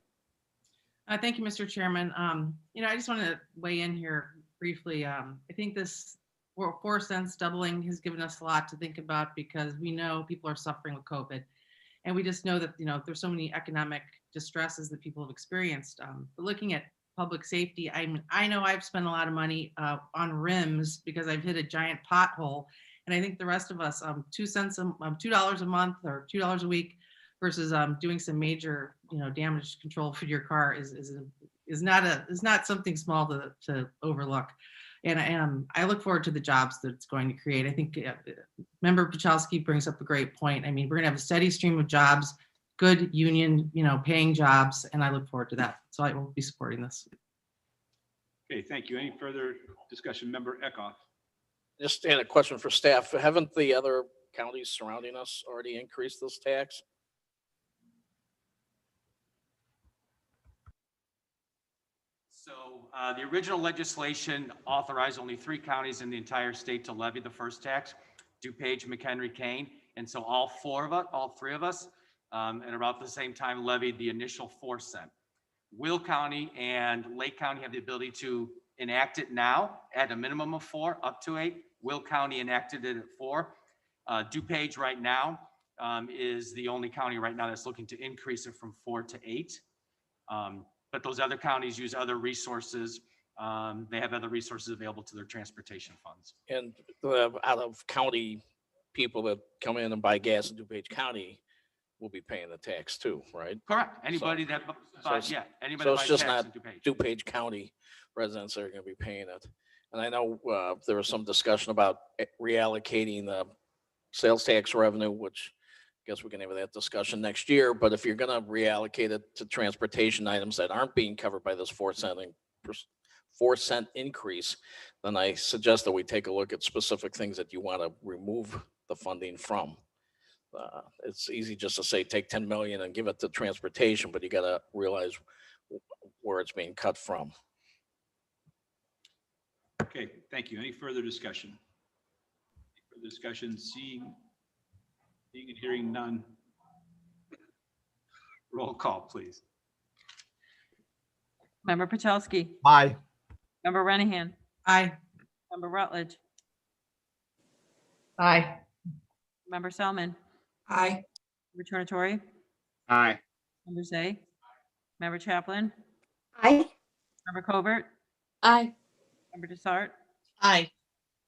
Thank you, Mr. Chairman. I just want to weigh in here briefly. I think this 4 cents doubling has given us a lot to think about because we know people are suffering with COVID. And we just know that, there's so many economic distresses that people have experienced. But looking at public safety, I know I've spent a lot of money on rims because I've hit a giant pothole. And I think the rest of us, $2 a month or $2 a week versus doing some major, damage control for your car is not something small to overlook. And I look forward to the jobs that it's going to create. I think Member Pachowski brings up a great point. I mean, we're gonna have a steady stream of jobs, good union, paying jobs, and I look forward to that. So I will be supporting this. Okay, thank you. Any further discussion? Member Eckhoff. Just had a question for staff. Haven't the other counties surrounding us already increased this tax? So the original legislation authorized only 3 counties in the entire state to levy the first tax: DuPage, McHenry, Kane. And so all 3 of us, at about the same time levied the initial 4 cent. Will County and Lake County have the ability to enact it now at a minimum of 4 up to 8. Will County enacted it at 4. DuPage right now is the only county right now that's looking to increase it from 4 to 8. But those other counties use other resources. They have other resources available to their transportation funds. And out of county people that come in and buy gas in DuPage County will be paying the tax too, right? Correct. Anybody that buys, anybody So buys it's just gas not in DuPage. DuPage County residents that are going to be paying it. And I know there was some discussion about reallocating the sales tax revenue, which I guess we can have that discussion next year. But if you're going to reallocate it to transportation items that aren't being covered by this 4 cent increase, then I suggest that we take a look at specific things that you want to remove the funding from. It's easy just to say take 10 million and give it to transportation, but you got to realize where it's being cut from. Okay, thank you. Any further discussion? Seeing Seeing and hearing none. Roll call, please. Member Pachelsky, Aye. Member Renahan, Aye. Member Rutledge, Aye. Member Selman, Aye. Member Tornatori, Aye. Member Zay, Member Chaplin, Aye. Member Covert, Aye. Member Desart, Aye.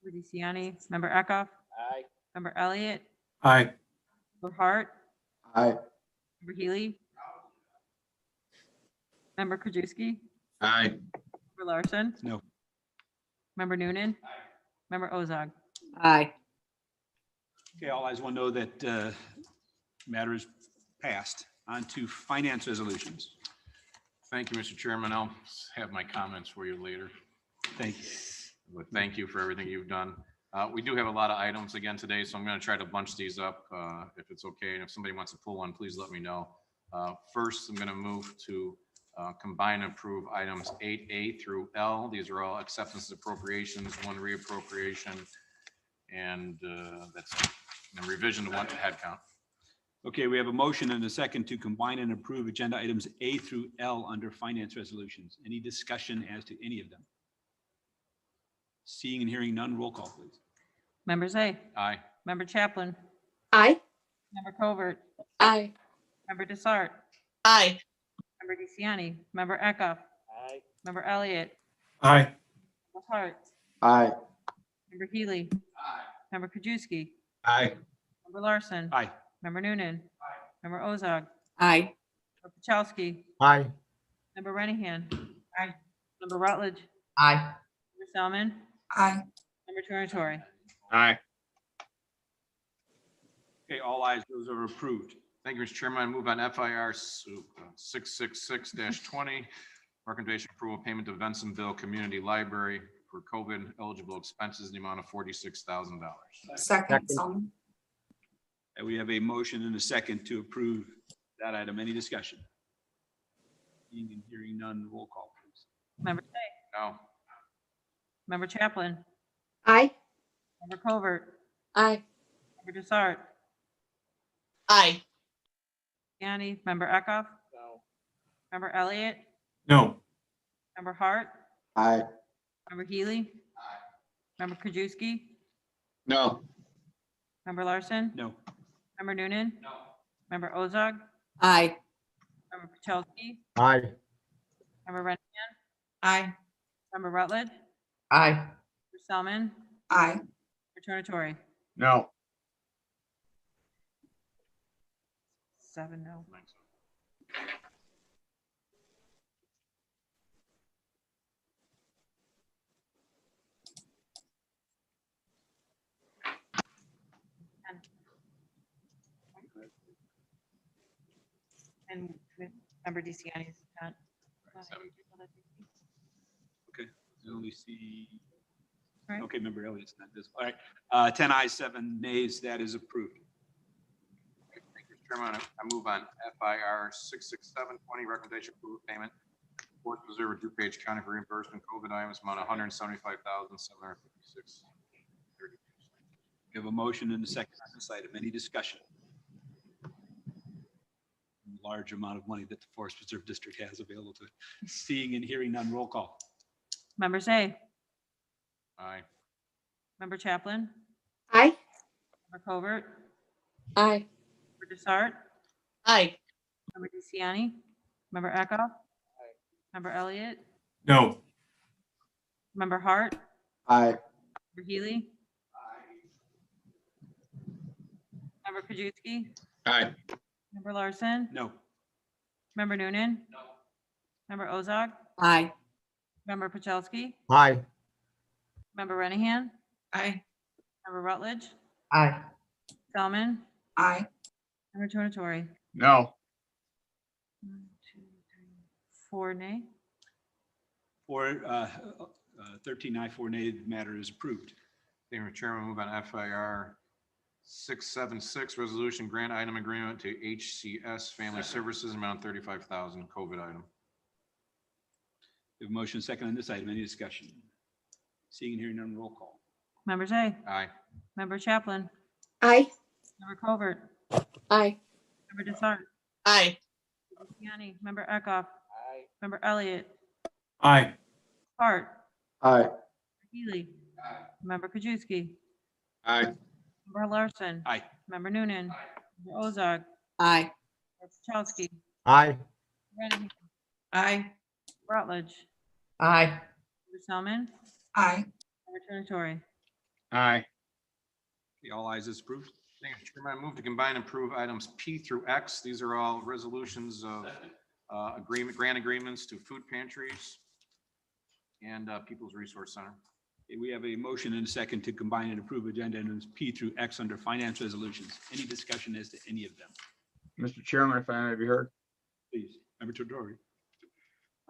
Member DeCiani, Member Eckhoff, Aye. Member Elliott, Aye. Member Hart, Aye. Member Healy, Member Krajewski, Aye. Member Larson, No. Member Noonan, Member Ozog. Aye. Okay, all eyes will know that matter is passed. On to finance resolutions. Thank you, Mr. Chairman. I'll have my comments for you later. Thank you. But thank you for everything you've done. We do have a lot of items again today, so I'm going to try to bunch these up if it's okay. And if somebody wants to pull one, please let me know. First, I'm going to move to combine and approve items 8A through L. These are all acceptance appropriations, one reappropriation, and that's a revision to one head count. Okay, we have a motion and a second to combine and approve agenda items A through L under finance resolutions. Any discussion as to any of them? Seeing and hearing none, roll call, please. Member Zay, Aye. Member Chaplin, Aye. Member Covert, Aye. Member Desart, Aye. Member DeCiani, Member Eckhoff, Aye. Member Elliott, Aye. Member Hart, Aye. Member Healy, Member Krajewski, Aye. Member Larson, Aye. Member Noonan, Member Ozog, Aye. Member Pachowski, Aye. Member Renahan, Member Rutledge, Aye. Member Selman, Aye. Member Tornatori. Aye. Okay, all ayes, those are approved. Thank you, Mr. Chairman. I move on FIR 666-20, recommendation approval payment to Bensonville Community Library for COVID eligible expenses in the amount of $46,000. Second. And we have a motion and a second to approve that item. Any discussion? Seeing and hearing none, roll call, please. Member Zay, No. Member Chaplin, Aye. Member Covert, Aye. Member Desart, Aye. DeCiani, Member Eckhoff, No. Member Elliott, No. Member Hart, Aye. Member Healy, Member Krajewski, No. Member Larson, No. Member Noonan, Member Ozog, Aye. Member Pachowski, Aye. Member Renahan, Aye. Member Rutledge, Aye. Member Selman, Aye. Member Tornatori. No. 7 no. And Member DeCiani is not. Okay, I only see, Right. okay, member Elliott's not visible. All right, 10 ayes, 7 nays, that is approved. Thank you, Mr. Chairman. I move on FIR 667-20, recommendation approval payment. Fourth Reserve DuPage County for reimbursement COVID items amount of $175,756. We have a motion and a second on this item. Any discussion? Large amount of money that the Forest Preserve District has available to it. Seeing and hearing none, roll call. Member Zay, Aye. Member Chaplin, Aye. Member Covert, Aye. Member Desart, Aye. Member DeCiani, Member Eckhoff, Member Elliott, No. Member Hart, Aye. Member Healy, Member Krajewski, Aye. Member Larson, No. Member Noonan, Member Ozog, Aye. Member Pachowski, Aye. Member Renahan, Aye. Member Rutledge, Aye. Selman, Aye. Member Tornatori. No. 1, 2, 3, 4 nay. 13 aye, 4 nay, the matter is approved. Thank you, Mr. Chairman. Move on FIR 676, resolution grant item agreement to HCS Family Services, amount $35,000, COVID item. We have a motion second on this item. Any discussion? Seeing and hearing none, roll call. Member Zay, Aye. Member Chaplin, Aye. Member Covert, Aye. Member Desart, Aye. Luciani, Member Eckhoff. Member Elliott, Aye. Hart, Aye. Healy. Member Krajewski, Aye. Member Larson. Aye. Member Noonan. Member Ozark, Aye. Chowski, Aye. Renahan, Aye. Rutledge, Aye. Member Selman, Aye. Member Tornatori. Aye. Okay, all ayes is approved. Thank you, Mr. Chairman. I move to combine and approve items P through X. These are all resolutions of grant agreements to food pantries and People's Resource Center. Okay, we have a motion and a second to combine and approve agenda items P through X under finance resolutions. Any discussion as to any of them? Mr. Chairman, if I may be heard. Please, Member Tortori.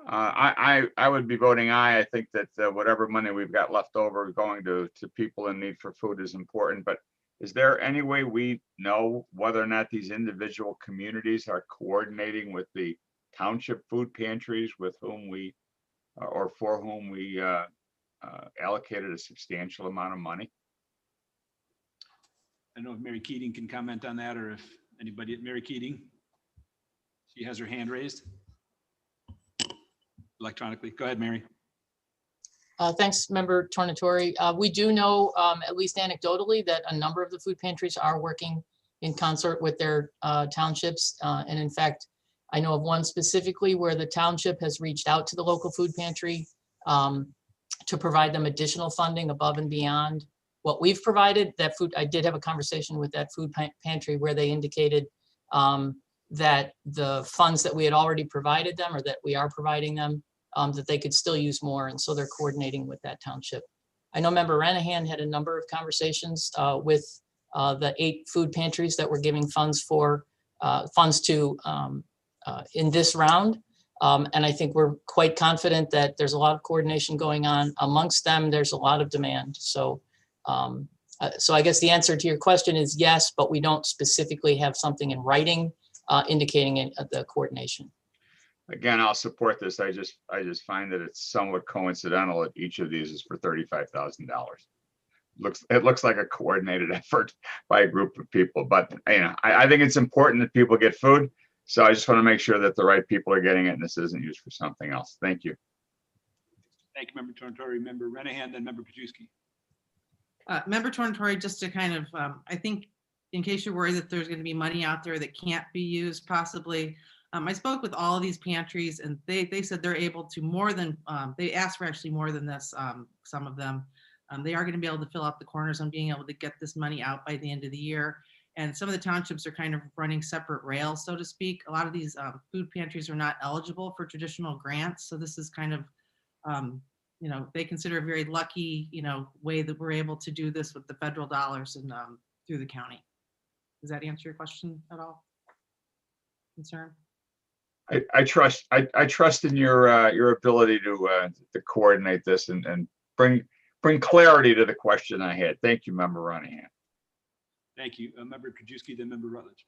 I would be voting aye. I think that whatever money we've got left over going to people in need for food is important, but is there any way we know whether or not these individual communities are coordinating with the township food pantries with whom we, or for whom we allocated a substantial amount of money? I don't know if Mary Keating can comment on that, or if anybody at Mary Keating. She has her hand raised electronically. Go ahead, Mary. Thanks, Member Tornatori. We do know, at least anecdotally, that a number of the food pantries are working in concert with their townships. And in fact, I know of one specifically where the township has reached out to the local food pantry to provide them additional funding above and beyond what we've provided. That food, I did have a conversation with that food pantry where they indicated that the funds that we had already provided them, or that we are providing them, that they could still use more. And so they're coordinating with that township. I know Member Renahan had a number of conversations with the 8 food pantries that we're giving funds for, funds to in this round. And I think we're quite confident that there's a lot of coordination going on amongst them. There's a lot of demand. So, so I guess the answer to your question is yes, but we don't specifically have something in writing indicating the coordination. Again, I'll support this. I just find that it's somewhat coincidental that each of these is for $35,000. It looks like a coordinated effort by a group of people, but you know, I think it's important that people get food. So I just want to make sure that the right people are getting it and this isn't used for something else. Thank you. Thank you, Member Tornatori. Member Renahan, then Member Krajewski. Member Tornatori, just to kind of, I think in case you're worried that there's going to be money out there that can't be used possibly, I spoke with all of these pantries and they said they're able to more than, they asked for actually more than this, some of them. They are going to be able to fill out the corners on being able to get this money out by the end of the year. And some of the townships are kind of running separate rails, so to speak. A lot of these food pantries are not eligible for traditional grants. So this is kind of, you know, they consider a very lucky, you know, way that we're able to do this with the federal dollars and through the county. Does that answer your question at all? Concern? I trust in your ability to coordinate this and bring clarity to the question I had. Thank you, Member Renahan. Thank you. Member Krajewski, then Member Rutledge.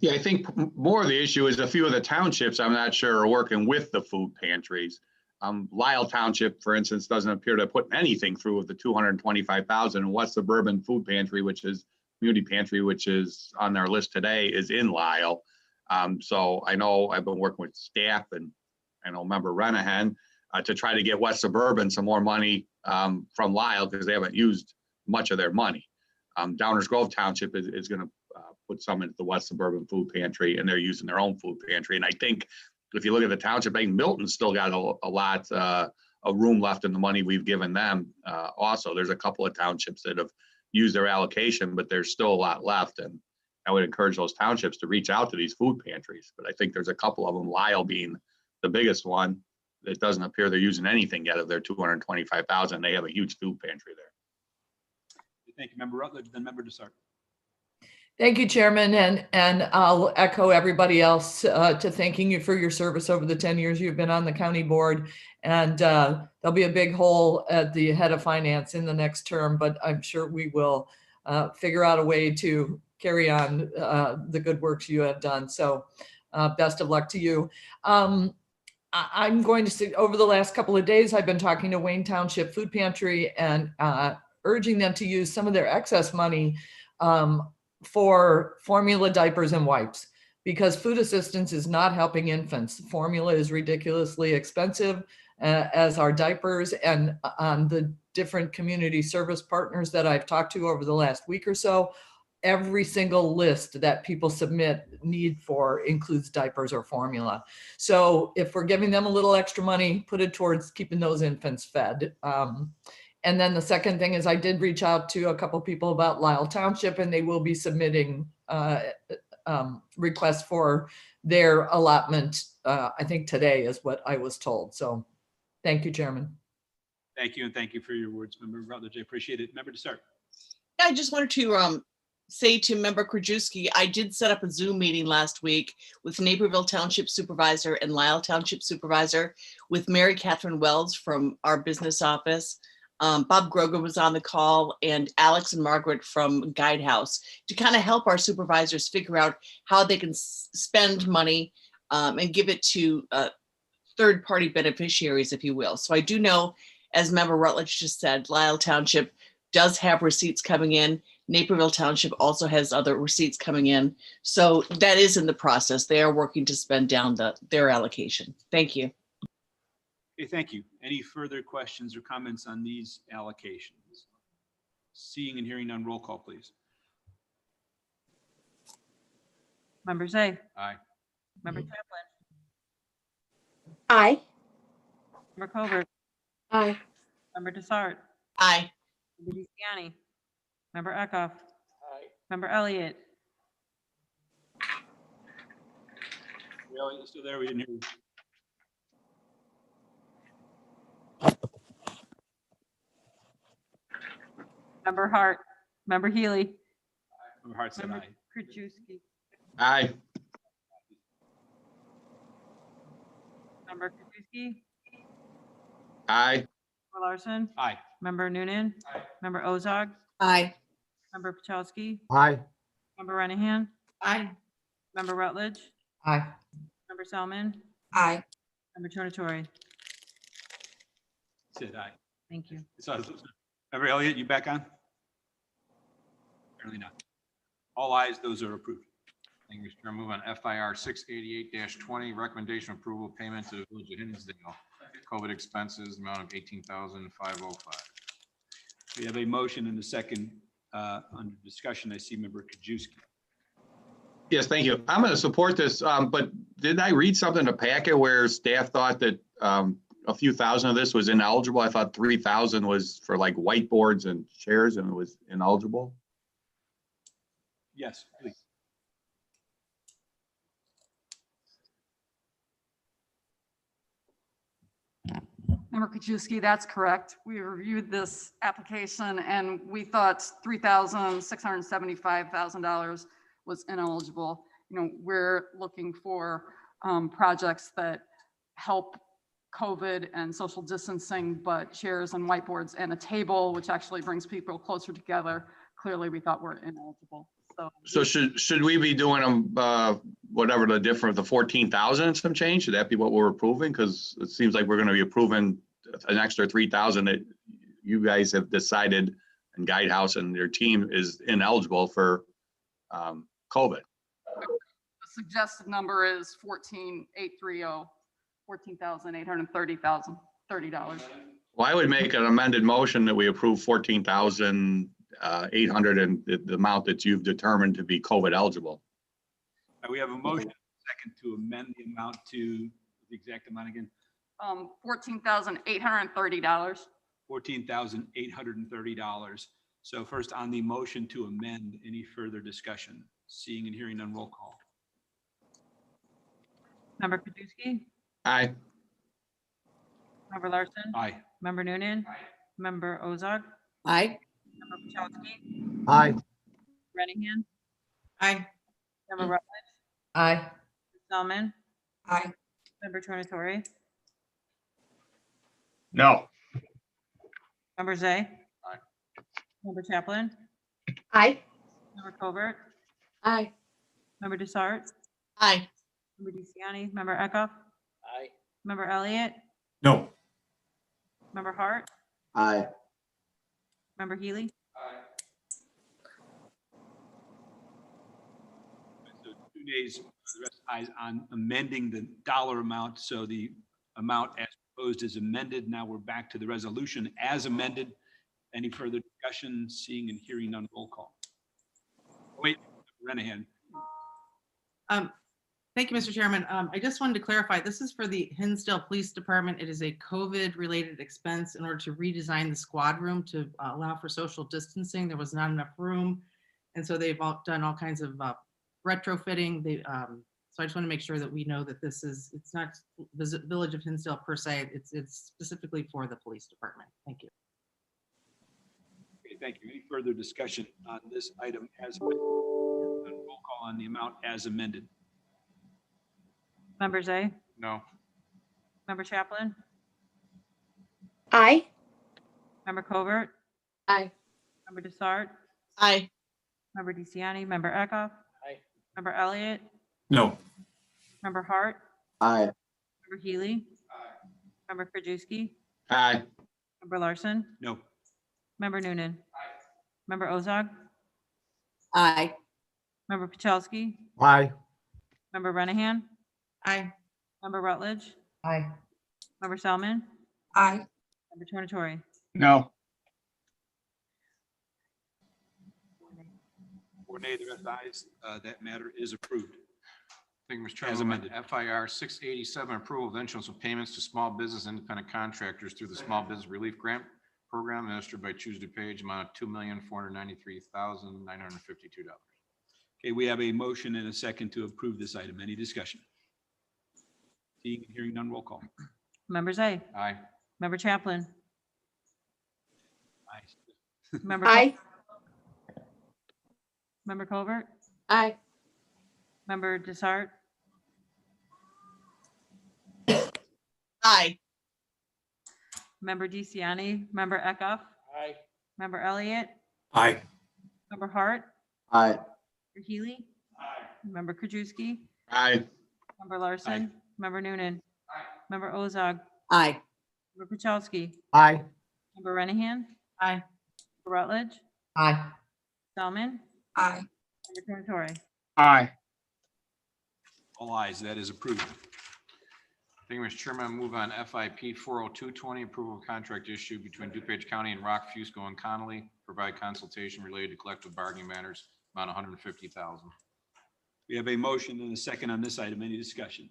Yeah, I think more of the issue is a few of the townships, I'm not sure, are working with the food pantries. Lyle Township, for instance, doesn't appear to put anything through with the 225,000, and West Suburban Food Pantry, which is community pantry, which is on their list today, is in Lyle. So I know I've been working with staff and I know Member Renahan to try to get West Suburban some more money from Lyle because they haven't used much of their money. Downers Grove Township is going to put some into the West Suburban Food Pantry, and they're using their own food pantry. And I think if you look at the township, I think Milton's still got a lot of room left in the money we've given them. Also, there's a couple of townships that have used their allocation, but there's still a lot left. And I would encourage those townships to reach out to these food pantries. But I think there's a couple of them, Lyle being the biggest one, that doesn't appear they're using anything yet of their 225,000. They have a huge food pantry there. Thank you, Member Rutledge, then Member Desart. Thank you, Chairman, and I'll echo everybody else to thanking you for your service over the 10 years you've been on the county board. And there'll be a big hole at the head of finance in the next term, but I'm sure we will figure out a way to carry on the good works you have done. So best of luck to you. I'm going to say over the last couple of days, I've been talking to Wayne Township Food Pantry and urging them to use some of their excess money for formula diapers and wipes, because food assistance is not helping infants. Formula is ridiculously expensive, as are diapers, and on the different community service partners that I've talked to over the last week or so, every single list that people submit need for includes diapers or formula. So if we're giving them a little extra money, put it towards keeping those infants fed. And then the second thing is I did reach out to a couple people about Lisle Township, and they will be submitting requests for their allotment. I think today is what I was told. So thank you, Chairman. Thank you, and thank you for your words, Member Rutledge. I appreciate it. Member Dessert. I just wanted to say to Member Krajewski, I did set up a Zoom meeting last week with Naperville Township Supervisor and Lisle Township Supervisor with Mary Catherine Wells from our business office. Bob Grogan was on the call, and Alex and Margaret from Guidehouse, to kind of help our supervisors figure out how they can spend money and give it to third-party beneficiaries, if you will. So I do know, as Member Rutledge just said, Lisle Township does have receipts coming in. Naperville Township also has other receipts coming in. So that is in the process. They are working to spend down their allocation. Thank you. Okay, thank you. Any further questions or comments on these allocations? Seeing and hearing none, roll call, please. Member Zay. Aye. Member Chaplin. Aye. Member Covert. Aye. Member Dessart. Aye. Member DeCiani. Member Eckhoff. Member Elliott. Elliott, you still there? We didn't hear you. Member Hart. Member Healy. Member Hart said Member aye. Krajewski. Aye. Member Krajewski. Aye. Member Larson. Aye. Member Noonan. Member Ozog. Aye. Member Pachowski. Aye. Member Renahan. Aye. Member Rutledge. Aye. Member Selman. Aye. Member Tornatori. Said aye. Thank you. Member Elliott, you back on? Apparently not. All ayes, those are approved. Thank you, Mr. Chair. Move on FIR 688-20, recommendation approval payment to the Village of Hinsdale, COVID expenses, amount of $18,505. We have a motion and a second under discussion. I see Member Krajewski. Yes, thank you. I'm going to support this, but didn't I read something in the packet where staff thought that a few thousand of this was ineligible? I thought 3,000 was for like whiteboards and chairs and it was ineligible. Yes, please. Member Kuczewski, that's correct. We reviewed this application and we thought $3,675,000 was ineligible. You know, we're looking for projects that help COVID and social distancing, but chairs and whiteboards and a table, which actually brings people closer together, clearly we thought were ineligible. So should we be doing them, whatever the difference, the 14,000 and some change? Should that be what we're approving? Because it seems like we're going to be approving an extra 3,000 that you guys have decided and Guidehouse and their team is ineligible for COVID. The suggested number is $14,830. Well, I would make an amended motion that we approve 14,800 and the amount that you've determined to be COVID eligible. We have a motion second to amend the amount to the exact amount again. $14,830. $14,830. So first on the motion to amend, any further discussion? Seeing and hearing none, roll call. Member Krajewski. Aye. Member Larson. Aye. Member Noonan. Member Ozog. Aye. Member Pachowski. Aye. Renahan. Aye. Member Rutledge. Aye. Selman. Aye. Member Tornatori. No. Member Zay. Aye. Member Chaplin. Aye. Member Covert. Aye. Member Dessart. Aye. Member DeCiani. Member Eckhoff. Aye. Member Elliott. No. Member Hart. Aye. Member Healy. nays, the rest ayes on amending the dollar amount. So the amount as proposed is amended. Now we're back to the resolution as amended. Any further discussion? Seeing and hearing none, roll call. Wait, Renahan. Thank you, Mr. Chairman. I just wanted to clarify, this is for the Hinsdale Police Department. It is a COVID-related expense in order to redesign the squad room to allow for social distancing. There was not enough room. And so they've done all kinds of retrofitting. So I just want to make sure that we know that it's not the Village of Hinsdale per se. It's specifically for the police department. Thank you. Okay, thank you. Any further discussion on this item as amended? Roll call on the amount as amended. Member Zay, No. Member Chaplin, Aye. Member Covert, Aye. Member Desart, Aye. Member DeCiani, Member Eckhoff. Aye. Member Elliott, No. Member Hart, Aye. Member Healy. Member Krajewski, Aye. Member Larson, No. Member Noonan. Member Ozog, Aye. Member Pachelski, Aye. Member Renahan, Aye. Member Rutledge, Aye. Member Selman, Aye. Member Tornatori. No. 4 nay, the rest ayes. That matter is approved. Thank you, Mr. As Chairman. amended. FIR 687, approval of issuance of payments to small business independent contractors through the Small Business Relief Grant Program administered by Choose DuPage, amount of $2,493,952. Okay, we have a motion and a second to approve this item. Any discussion? Seeing and hearing none, roll call. Member Zay, Aye. Member Chaplin, Aye. Member. Aye. Member Covert, Aye. Member Desart, Aye. Member DeCiani, Member Eckhoff, Aye. Member Elliott, Aye. Member Hart, Aye. Member Healy. Member Krajewski, Aye. Member Larson, Member Noonan. Member Ozog, Aye. Member Pachelski, Aye. Member Renahan. Aye. Member Rutledge, Aye. Selman, Aye. Member Tornatori. Aye. All ayes, that is approved. Thank you, Mr. Chairman. I move on FIP 40220, approval of contract issue between DuPage County and Rock Fusco and Connolly, provide consultation related to collective bargaining matters, amount $150,000. We have a motion and a second on this item. Any discussion?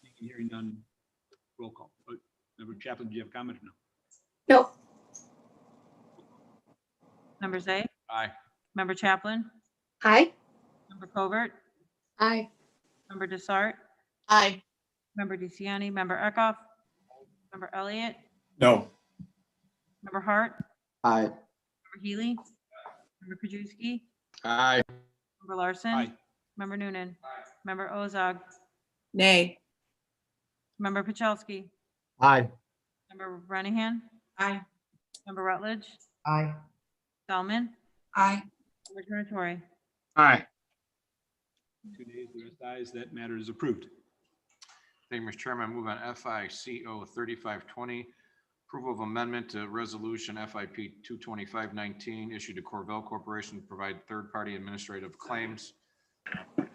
Seeing and hearing none, roll call. Member Chaplin, do you have a comment or no? No. Member Zay, Aye. Member Chaplin, Aye. Member Covert, Aye. Member Desart, Aye. Member DeCiani, Member Eckhoff, Member Elliott, No. Member Hart, Aye. Member Healy, Member Krajewski, Aye. Member Larson, Aye. Member Noonan, Member Ozog, Nay. Member Pachelski, Aye. Member Renahan. Aye. Member Rutledge, Aye. Selman, Aye. Member Tornatori. Aye. 2 nays, the rest ayes. That matter is approved. Thank you, Mr. Chairman. I move on FICO 3520, approval of amendment to resolution FIP 22519 issued to Corvell Corporation to provide third-party administrative claims, $20,000.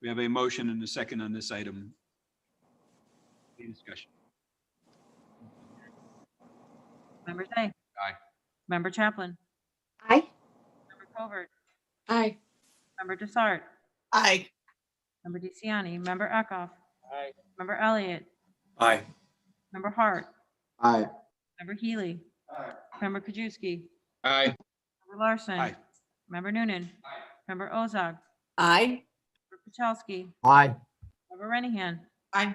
We have a motion and a second on this item. Any discussion? Member Zay. Aye. Member Chaplin, Aye. Member Covert, Aye. Member Desart, Aye. Member DeCiani, Member Eckhoff, Aye. Member Elliott, Aye. Member Hart, Aye. Member Healy, Member Krajewski, Aye. Member Larson, Aye. Member Noonan, Member Ozog, Aye. Member Pachelski, Aye. Member Renahan. Aye.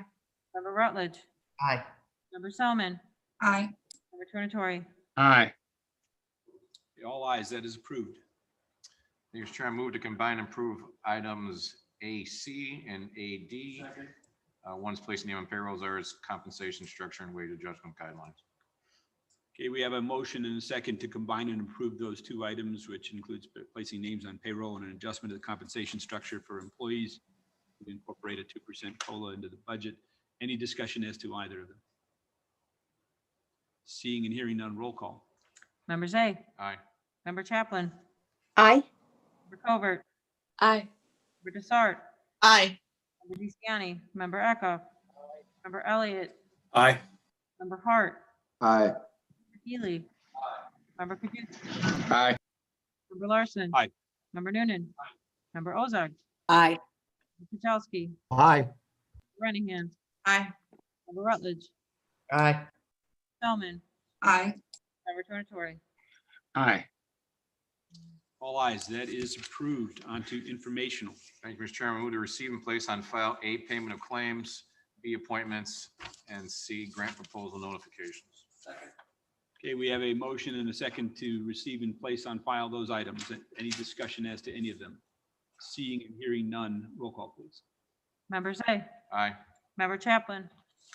Member Rutledge, Aye. Member Selman, Aye. Member Tornatori. Aye. All ayes, that is approved. Thank you, Mr. Chairman. I move to combine and approve items AC and AD. One's placing name on payrolls, others compensation structure and wage adjustment guidelines. Okay, we have a motion and a second to combine and approve those 2 items, which includes placing names on payroll and an adjustment of the compensation structure for employees. We incorporate a 2% COLA into the budget. Any discussion as to either of them? Seeing and hearing none, roll call. Member Zay, Aye. Member Chaplin, Aye. Member Covert, Aye. Member Desart, Aye. Member DeCiani, Member Echo, Member Elliott, Aye. Member Hart, Aye. Member Healy, Member Kaczynski, Aye. Member Larson. Aye. Member Noonan, Member Ozark, Aye. Member Kachowski, Aye. Brenningham, Aye. Member Rutledge, Aye. Spellman, Aye. Member Tornatori. Aye. All ayes, that is approved. On to informational. Thank you, Mr. Chairman. Move to receive and place on file A, payment of claims, B, appointments, and C, grant proposal notifications. Okay, we have a motion and a second to receive and place on file those items. Any discussion as to any of them? Seeing and hearing none, roll call, please. Member Zay, Aye. Member Chaplin,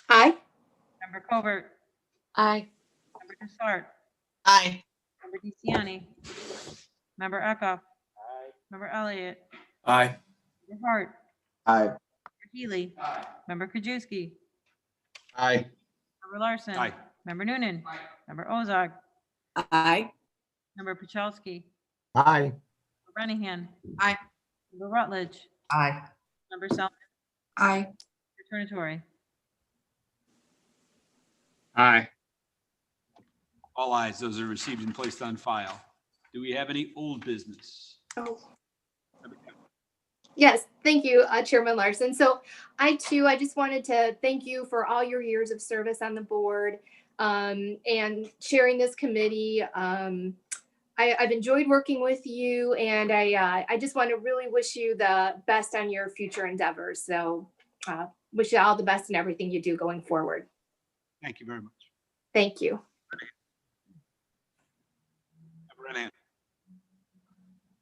Aye. Member Covert, Aye. Member Desart, Aye. Member DeCiani, Member Echo, Member Elliott, Aye. Member Hart, Aye. Member Healy, Member Kaczynski, Aye. Member Larson. Aye. Member Noonan, Member Ozark, Aye. Member Pachowski, Aye. Member Brenningham, Aye. Member Rutledge, Aye. Member Selman, Aye. Member Tornatori. Aye. All ayes, those are received and placed on file. Do we have any old business? Oh. Yes, thank you, Chairman Larson. So I just wanted to thank you for all your years of service on the board and chairing this committee. I've enjoyed working with you, and I just want to really wish you the best on your future endeavors. So wish you all the best in everything you do going forward. Thank you very much. Thank you. Brennan.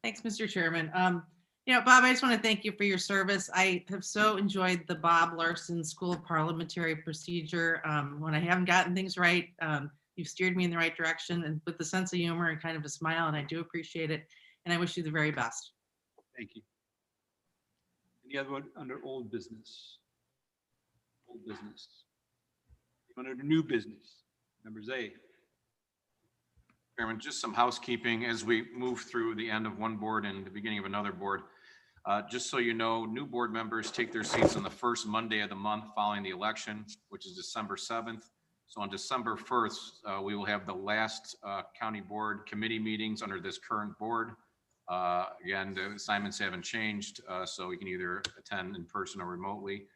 Thanks, Mr. Chairman. Bob, I just want to thank you for your service. I have so enjoyed the Bob Larson School of Parliamentary Procedure. When I haven't gotten things right, you've steered me in the right direction, and with a sense of humor and kind of a smile, and I do appreciate it. And I wish you the very best. Thank you. Any other one under old business? Old business. Under new business, members A. Chairman, just some housekeeping as we move through the end of one board and the beginning of another board. Just so you know, new board members take their seats on the first Monday of the month following the election, which is December 7th. So on December 1st, we will have the last county board committee meetings under this current board. Again, the assignments haven't changed, so we can either attend in person or remotely.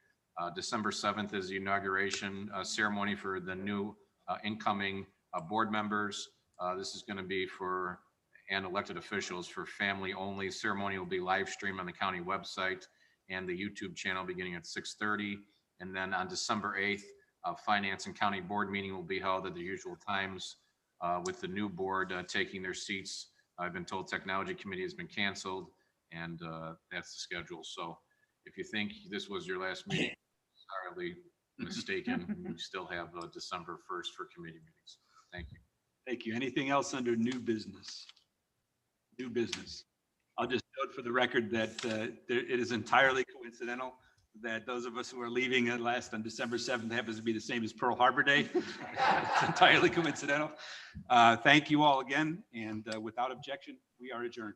December 7th is the inauguration ceremony for the new incoming board members. This is going to be for and elected officials for family only. Ceremony will be live streamed on the county website and the YouTube channel beginning at 6:30. And then on December 8th, Finance and County Board meeting will be held at the usual times with the new board taking their seats. I've been told Technology Committee has been canceled, and that's the schedule. So if you think this was your last meeting, entirely mistaken. You still have December 1st for committee meetings. Thank you. Thank you. Anything else under new business? New business. I'll just note for the record that it is entirely coincidental that those of us who are leaving at last on December 7th happens to be the same as Pearl Harbor Day. It's entirely coincidental. Thank you all again, and without objection, we are adjourned.